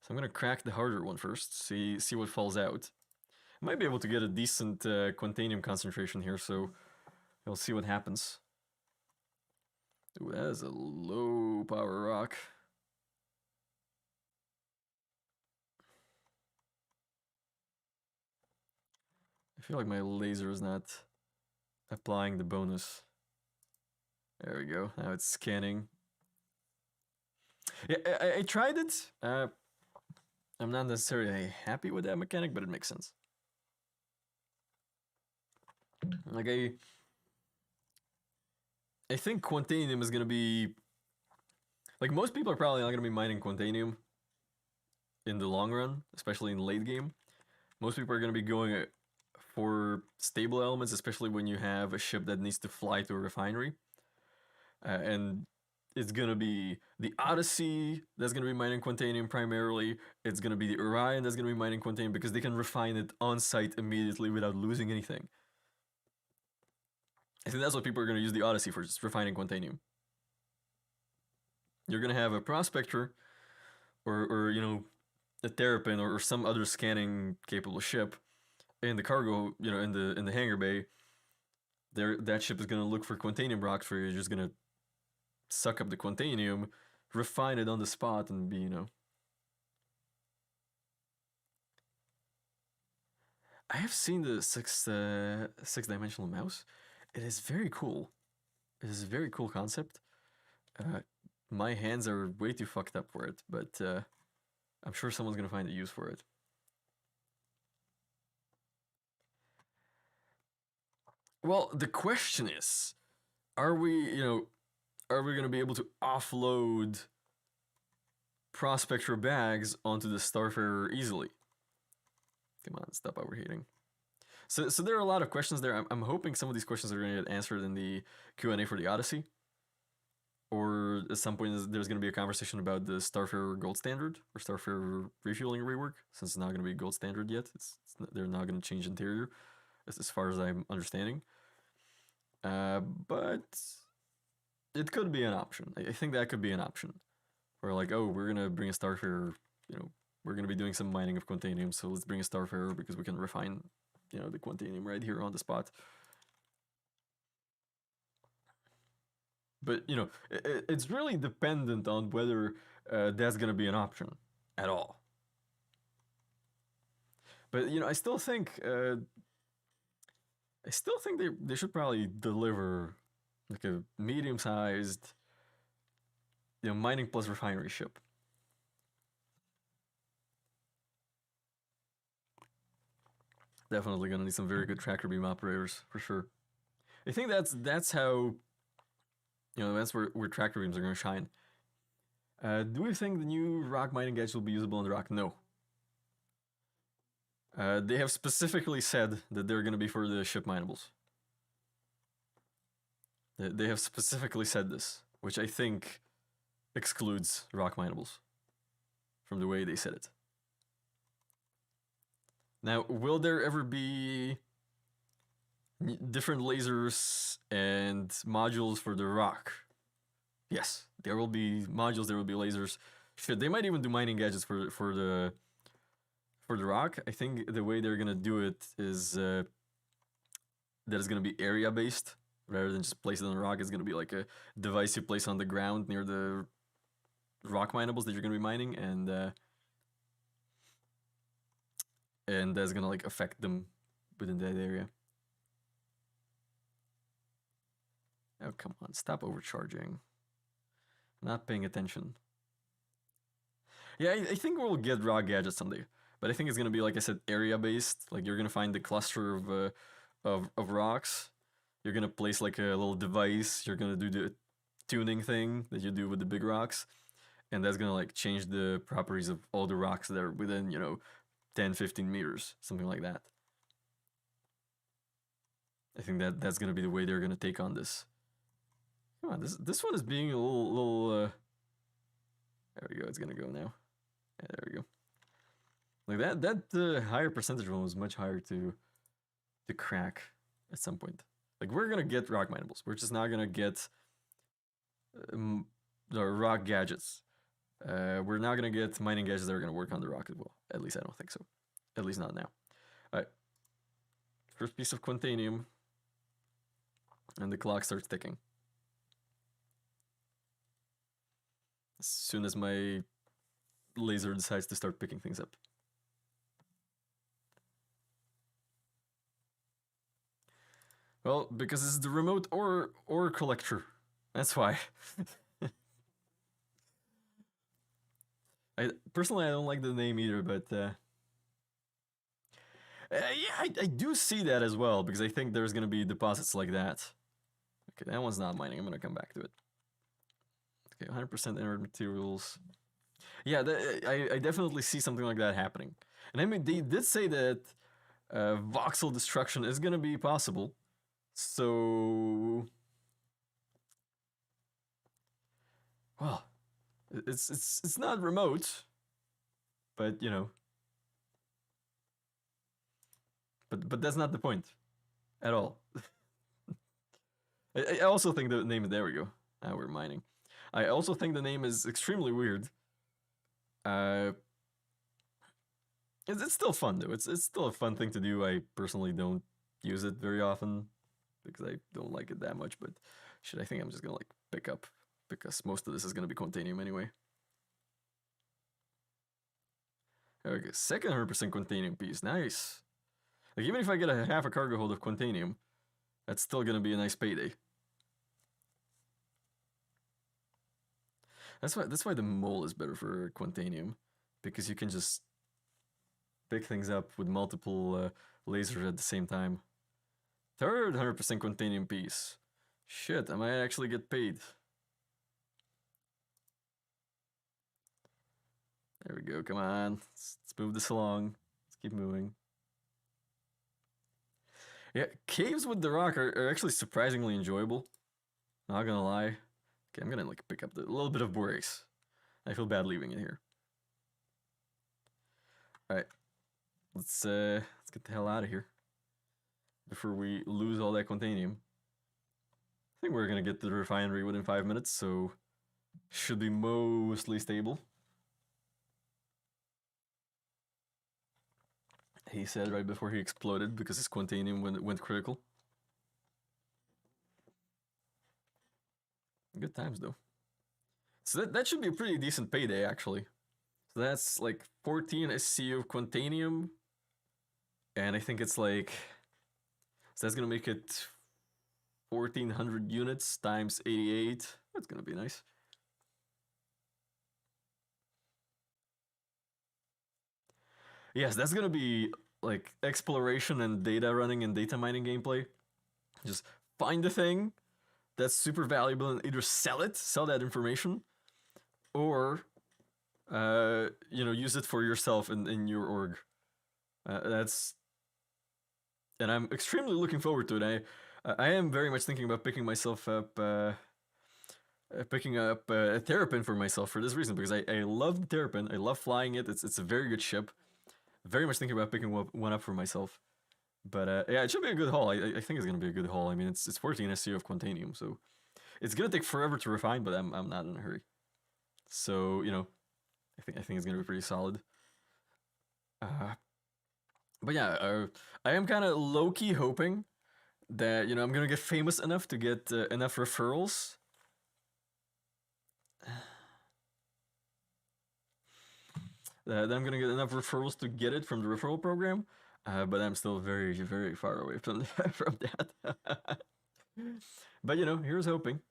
So I'm gonna crack the harder one first. See what falls out. I might be able to get a decent Quantanium concentration here, so we'll see what happens. Ooh, that is a low power rock. I feel like my laser is not applying the bonus. There we go. Now it's scanning. Yeah, I tried it. I'm not necessarily happy with that mechanic, but it makes sense. Like I think Quantanium is gonna be like most people are probably not gonna be mining Quantanium in the long run, especially in the late game. Most people are gonna be going for stable elements, especially when you have a ship that needs to fly to a refinery. And it's gonna be the Odyssey that's gonna be mining Quantanium primarily. It's gonna be the Orion that's gonna be mining Quantanium because they can refine it on site immediately without losing anything. I think that's what people are gonna use the Odyssey for, just refining Quantanium. You're gonna have a prospector, or you know, a Terrapin or some other scanning capable ship in the cargo, you know, in the hangar bay. There, that ship is gonna look for Quantanium rocks for you. You're just gonna suck up the Quantanium, refine it on the spot, and be, you know. I have seen the six-dimensional mouse. It is very cool. It is a very cool concept. Uh, my hands are way too fucked up for it, but I'm sure someone's gonna find a use for it. Well, the question is, are we, you know, are we gonna be able to offload Prospector bags onto the Starfarer easily? Come on, stop overheating. So there are a lot of questions there. I'm hoping some of these questions are going to get answered in the Q&A for the Odyssey. Or at some point, there's going to be a conversation about the Starfarer Gold Standard or Starfarer refueling rework, since it's not going to be Gold Standard yet. They're not going to change interior, as far as I'm understanding. But it could be an option. I think that could be an option. Where like, oh, we're going to bring a Starfarer, you know, we're going to be doing some mining of Quantanium, so let's bring a Starfarer because we can refine, you know, the Quantanium right here on the spot. But, you know, it's really dependent on whether that's going to be an option at all. But, you know, I still think they should probably deliver like a medium-sized, you know, mining plus refinery ship. Definitely gonna need some very good tractor beam operators for sure. I think that's how, you know, that's where tractor beams are gonna shine. Do we think the new rock mining gadgets will be usable on the rock? No. They have specifically said that they're gonna be for the ship minables. They have specifically said this, which I think excludes rock minables from the way they said it. Now, will there ever be different lasers and modules for the rock? Yes, there will be modules. There will be lasers. Shit, they might even do mining gadgets for the rock. I think the way they're gonna do it is that it's gonna be area based rather than just place it on the rock. It's gonna be like a device you place on the ground near the rock minables that you're gonna be mining, and that's gonna like affect them within that area. Oh, come on, stop overcharging. Not paying attention. Yeah, I think we'll get rock gadgets someday, but I think it's gonna be, like I said, area based. Like you're gonna find the cluster of rocks. You're gonna place like a little device. You're gonna do the tuning thing that you do with the big rocks, and that's gonna like change the properties of all the rocks that are within, you know, 10, 15 meters, something like that. I think that's gonna be the way they're gonna take on this. Come on, this one is being a little. There we go. It's gonna go now. Yeah, there we go. Like that higher percentage one was much higher to crack at some point. Like we're gonna get rock minables. We're just not gonna get the rock gadgets. We're not gonna get mining gadgets that are gonna work on the rock as well. At least I don't think so. At least not now. All right. First piece of Quantanium, and the clock starts ticking. As soon as my laser decides to start picking things up. Well, because it's the remote ore collector. That's why. I don't like the name either, but yeah, I do see that as well, because I think there's gonna be deposits like that. Okay, that one's not mining. I'm gonna come back to it. Okay, 100% inert materials. Yeah, I definitely see something like that happening. And I mean, they did say that voxel destruction is gonna be possible. So well, it's not remote, but you know, but that's not the point at all. I also think the name. There we go. Now we're mining. I also think the name is extremely weird. Uh, it's still fun though. It's still a fun thing to do. I personally don't use it very often because I don't like it that much. But shit, I think I'm just gonna like pick up because most of this is gonna be Quantanium anyway. There we go. Second 100% Quantanium piece. Nice. Like even if I get a half a cargo hold of Quantanium, that's still gonna be a nice payday. That's why the mole is better for Quantanium, because you can just pick things up with multiple lasers at the same time. Third 100% Quantanium piece. Shit, I might actually get paid. There we go, come on. Let's move this along. Let's keep moving. Yeah, caves with the rock are actually surprisingly enjoyable. Not gonna lie. Okay, I'm gonna like pick up a little bit of borax. I feel bad leaving it here. Alright. Let's get the hell out of here before we lose all that Quantanium. I think we're gonna get to the refinery within 5 minutes, so should be mostly stable. He said right before he exploded because his Quantanium went critical. Good times though. So that should be a pretty decent payday actually. So that's like 14 SC of Quantanium, and I think it's like, so that's gonna make it 1400 units times 88. That's gonna be nice. Yes, that's gonna be like exploration and data running and data mining gameplay. Just find the thing that's super valuable and either sell that information, or use it for yourself in your org. That's, and I'm extremely looking forward to it. I am very much thinking about picking myself up, picking up a Terrapin for myself for this reason, because I love the Terrapin. I love flying it. It's a very good ship. Very much thinking about picking one up for myself. But yeah, it should be a good haul. I think it's gonna be a good haul. I mean, it's 14 SC of Quantanium, so it's gonna take forever to refine, but I'm not in a hurry. So I think it's gonna be pretty solid. But yeah, I am kind of low key hoping that I'm gonna get famous enough to get enough referrals. That I'm gonna get enough referrals to get it from the referral program, but I'm still very, very far away from from that. But here's hoping.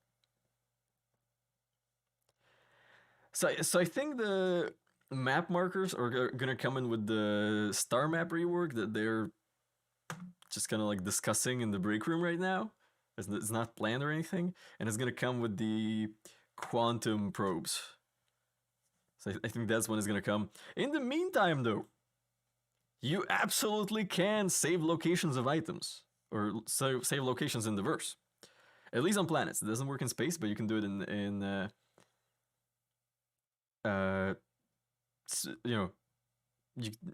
So I think the map markers are gonna come in with the star map rework that they're just kind of like discussing in the break room right now. It's not planned or anything, and it's gonna come with the quantum probes. So I think that's when it's gonna come. In the meantime, though, you absolutely can save locations of items, or save locations in the verse. At least on planets. It doesn't work in space, but you can do it in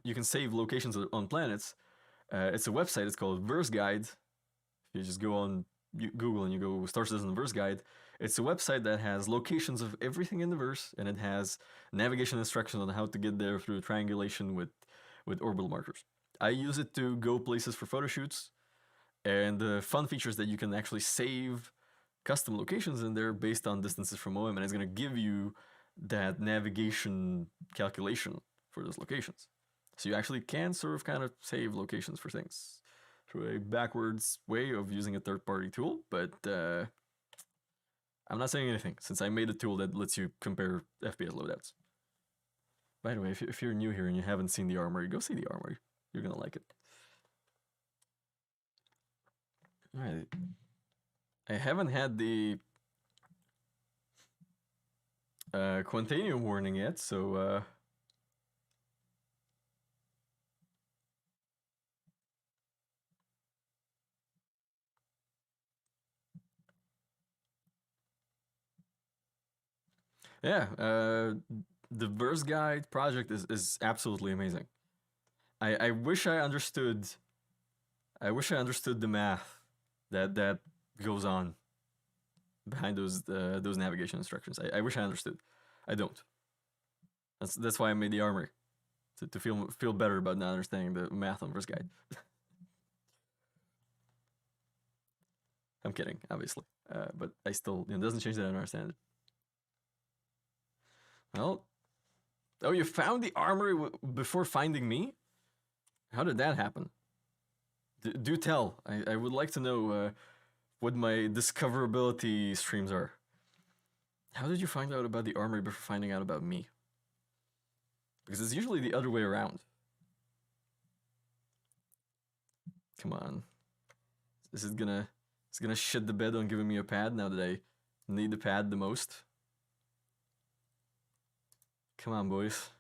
you can save locations on planets. It's a website. It's called Verse Guide. If you just go on Google and you go Star Citizen Verse Guide, it's a website that has locations of everything in the verse, and it has navigation instructions on how to get there through triangulation with orbital markers. I use it to go places for photo shoots, and the fun features that you can actually save custom locations in there based on distances from OM, and it's going to give you that navigation calculation for those locations. So you actually can sort of kind of save locations for things through a backwards way of using a third-party tool, but I'm not saying anything since I made a tool that lets you compare FPS loadouts. By the way, if you're new here and you haven't seen the armory, go see the armory. You're gonna like it. All right. I haven't had the Quantanium warning yet, so Yeah, the verse guide project is absolutely amazing. I wish I understood. I wish I understood the math that goes on behind those navigation instructions. I wish I understood. I don't. That's why I made the armory to feel better about not understanding the math on verse guide. I'm kidding, obviously, but I still it doesn't change that I don't understand it. Well, oh, you found the armory before finding me? How did that happen? Do tell. I would like to know what my discoverability streams are. How did you find out about the armory before finding out about me? Because it's usually the other way around. Come on. Is it gonna shit the bed on giving me a pad now that I need the pad the most? Come on, boys.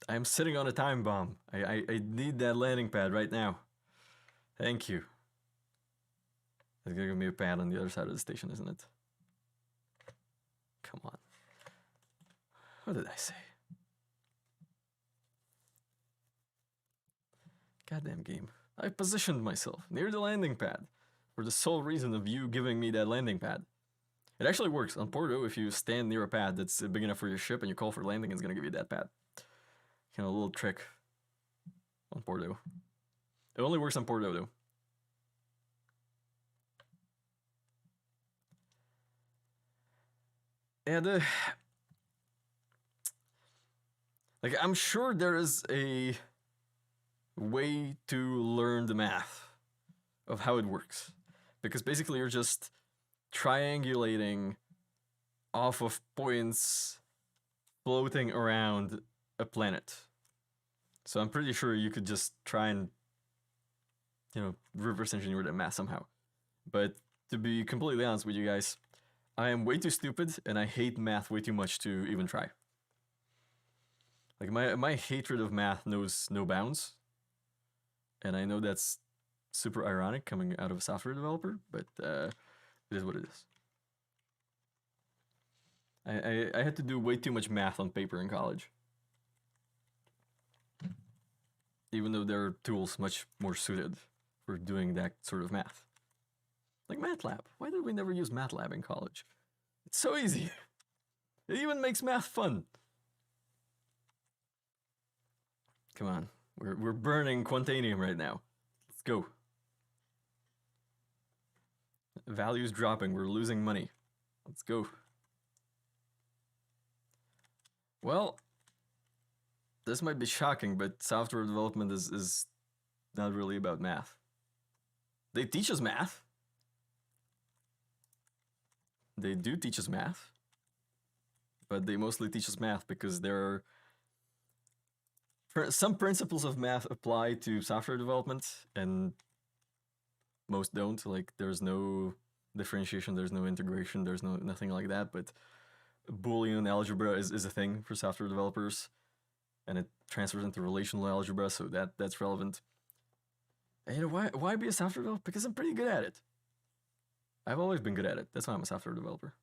I am sitting on a time bomb. I need that landing pad right now. Thank you. It's gonna give me a pad on the other side of the station, isn't it? Come on. What did I say? Goddamn game. I positioned myself near the landing pad for the sole reason of you giving me that landing pad. It actually works. On Porto, if you stand near a pad that's big enough for your ship and you call for landing, it's gonna give you that pad. Kind of a little trick on Porto. It only works on Porto though. And like I'm sure there is a way to learn the math of how it works, because basically you're just triangulating off of points floating around a planet. So I'm pretty sure you could just try and reverse engineer that math somehow. But to be completely honest with you guys, I am way too stupid and I hate math way too much to even try. Like my hatred of math knows no bounds. And I know that's super ironic coming out of a software developer, but it is what it is. I had to do way too much math on paper in college. Even though there are tools much more suited for doing that sort of math. Like MATLAB. Why did we never use MATLAB in college? It's so easy. It even makes math fun. Come on. We're burning Quantanium right now. Let's go. Value's dropping. We're losing money. Let's go. Well, this might be shocking, but software development is not really about math. They teach us math. They do teach us math. But they mostly teach us math because there are some principles of math apply to software development and most don't. Like there's no differentiation, there's no integration, there's nothing like that. But Boolean algebra is a thing for software developers, and it transfers into relational algebra, so that's relevant. And you know why be a software developer? Because I'm pretty good at it. I've always been good at it. That's why I'm a software developer.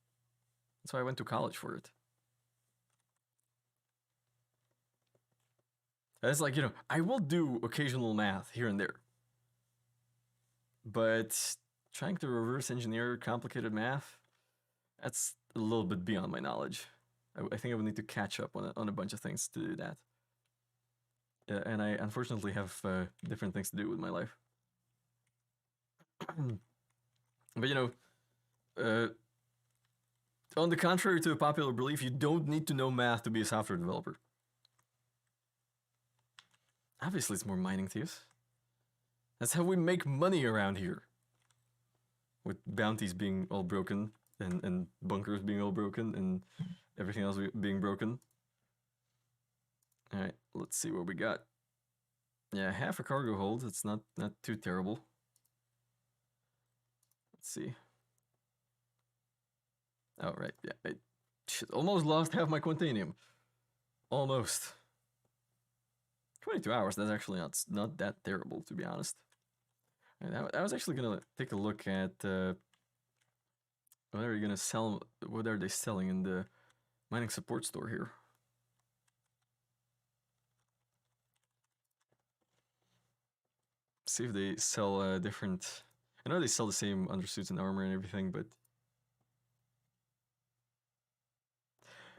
That's why I went to college for it. It's like, I will do occasional math here and there. But trying to reverse engineer complicated math, that's a little bit beyond my knowledge. I think I would need to catch up on a bunch of things to do that. And I unfortunately have different things to do with my life. But on the contrary to a popular belief, you don't need to know math to be a software developer. Obviously, it's more mining thieves. That's how we make money around here. With bounties being all broken, and bunkers being all broken, and everything else being broken. Alright, let's see what we got. Yeah, half a cargo hold. It's not too terrible. Let's see. Oh, right. Yeah, I almost lost half my Quantanium. Almost. 22 hours, that's actually not that terrible, to be honest. And I was actually gonna take a look at what are you gonna sell? What are they selling in the mining support store here? See if they sell different. I know they sell the same undersuits and armor and everything, but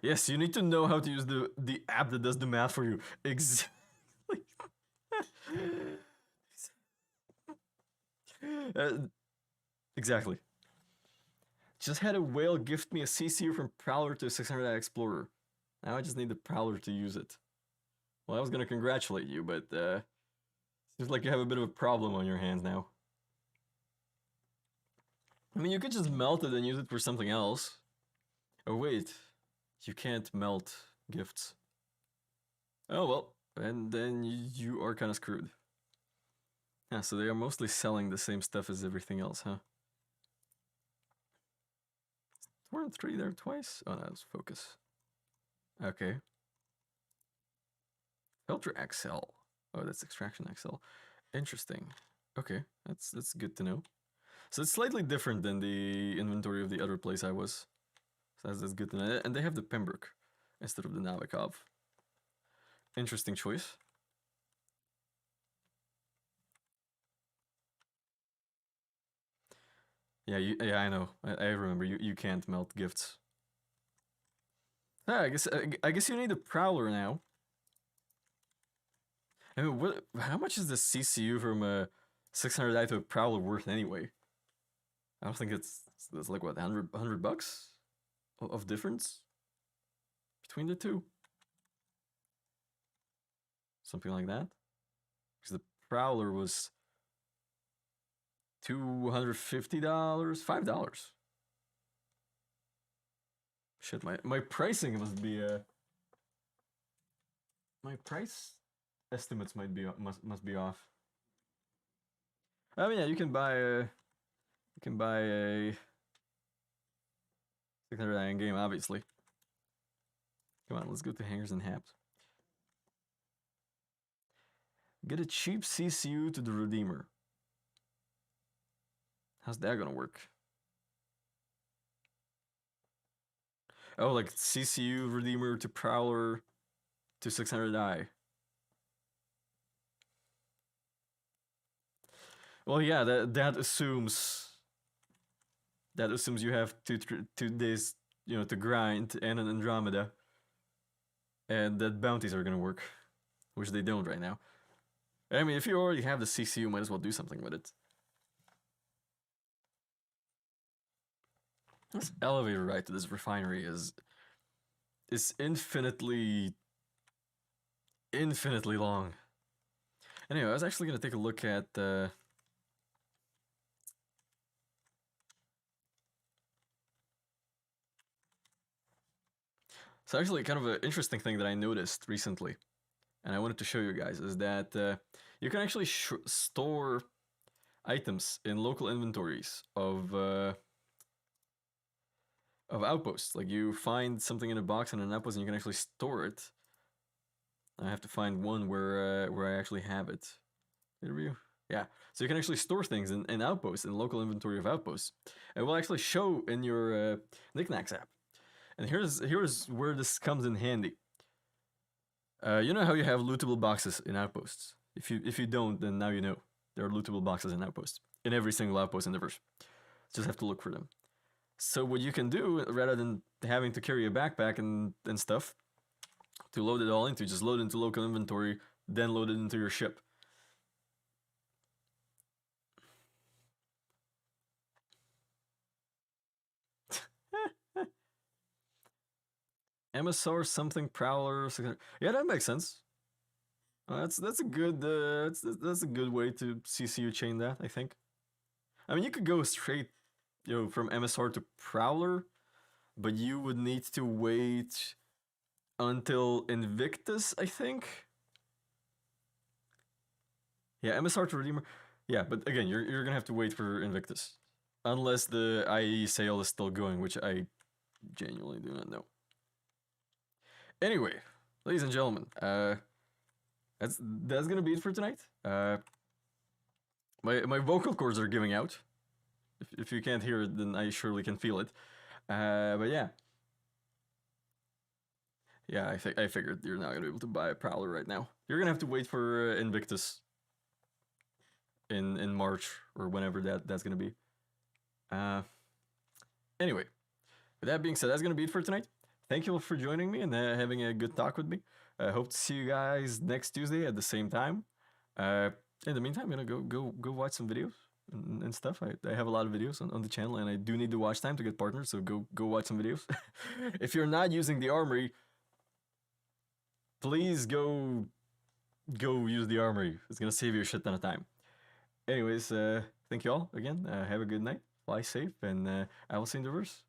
yes, you need to know how to use the app that does the math for you. Exactly. uh, exactly. Just had a whale gift me a CCU from Prowler to a 600 Explorer. Now I just need the Prowler to use it. Well, I was gonna congratulate you, but seems like you have a bit of a problem on your hands now. I mean, you could just melt it and use it for something else. Oh wait, you can't melt gifts. Oh well, and then you are kind of screwed. Yeah, so they are mostly selling the same stuff as everything else, huh? Weren't 3 there twice? Oh, no, that's focus. Okay. Filter XL. Oh, that's extraction XL. Interesting. Okay, that's good to know. So it's slightly different than the inventory of the other place I was. So that's good to know. And they have the Pembroke instead of the Nabokov. Interesting choice. Yeah, yeah, I know. I remember. You can't melt gifts. Ah, I guess you need a Prowler now. I mean, what? How much is the CCU from a 600i to a Prowler worth anyway? I don't think it's like what 100 bucks of difference between the two, something like that. Because the Prowler was $250, $5. Shit, my pricing must be my price estimates might be must be off. I mean, yeah, you can buy a 600 iron game, obviously. Come on, let's go to hangers and haps. Get a cheap CCU to the Redeemer. How's that gonna work? Oh, like CCU Redeemer to Prowler to 600i. Well, yeah, that assumes you have 2 days, to grind and an Andromeda, and that bounties are gonna work, which they don't right now. I mean, if you already have the CC, you might as well do something with it. This elevator ride to this refinery is infinitely long. Anyway, I was actually gonna take a look at So actually, kind of an interesting thing that I noticed recently, and I wanted to show you guys, is that you can actually store items in local inventories of outposts. Like you find something in a box in an outpost, and you can actually store it. I have to find one where I actually have it. Interview. Yeah, so you can actually store things in outposts, in local inventory of outposts. It will actually show in your Knickknacks app. And here's where this comes in handy. You know how you have lootable boxes in outposts? If you don't, then now you know. There are lootable boxes in outposts. In every single outpost in the verse. Just have to look for them. So what you can do, rather than having to carry a backpack and stuff, to load it all into, just load into local inventory, then load it into your ship. MSR something Prowler 600. Yeah, that makes sense. That's a good that's a good way to CCU chain that, I think. I mean, you could go straight, from MSR to Prowler, but you would need to wait until Invictus, I think. Yeah, MSR to Redeemer. Yeah, but again, you're gonna have to wait for Invictus, unless the IE sale is still going, which I genuinely do not know. Anyway, ladies and gentlemen, that's gonna be it for tonight. My vocal cords are giving out. If you can't hear it, then I surely can feel it. But yeah. Yeah, I figured you're not gonna be able to buy a Prowler right now. You're gonna have to wait for Invictus in March or whenever that's gonna be. Uh, anyway, with that being said, that's gonna be it for tonight. Thank you all for joining me and having a good talk with me. I hope to see you guys next Tuesday at the same time. Uh, in the meantime, go watch some videos and stuff. I have a lot of videos on the channel, and I do need the watch time to get partners. So go watch some videos. If you're not using the armory, please go use the armory. It's gonna save you a shit ton of time. Anyways, thank you all again. Have a good night. Fly safe, and I will see you in the verse.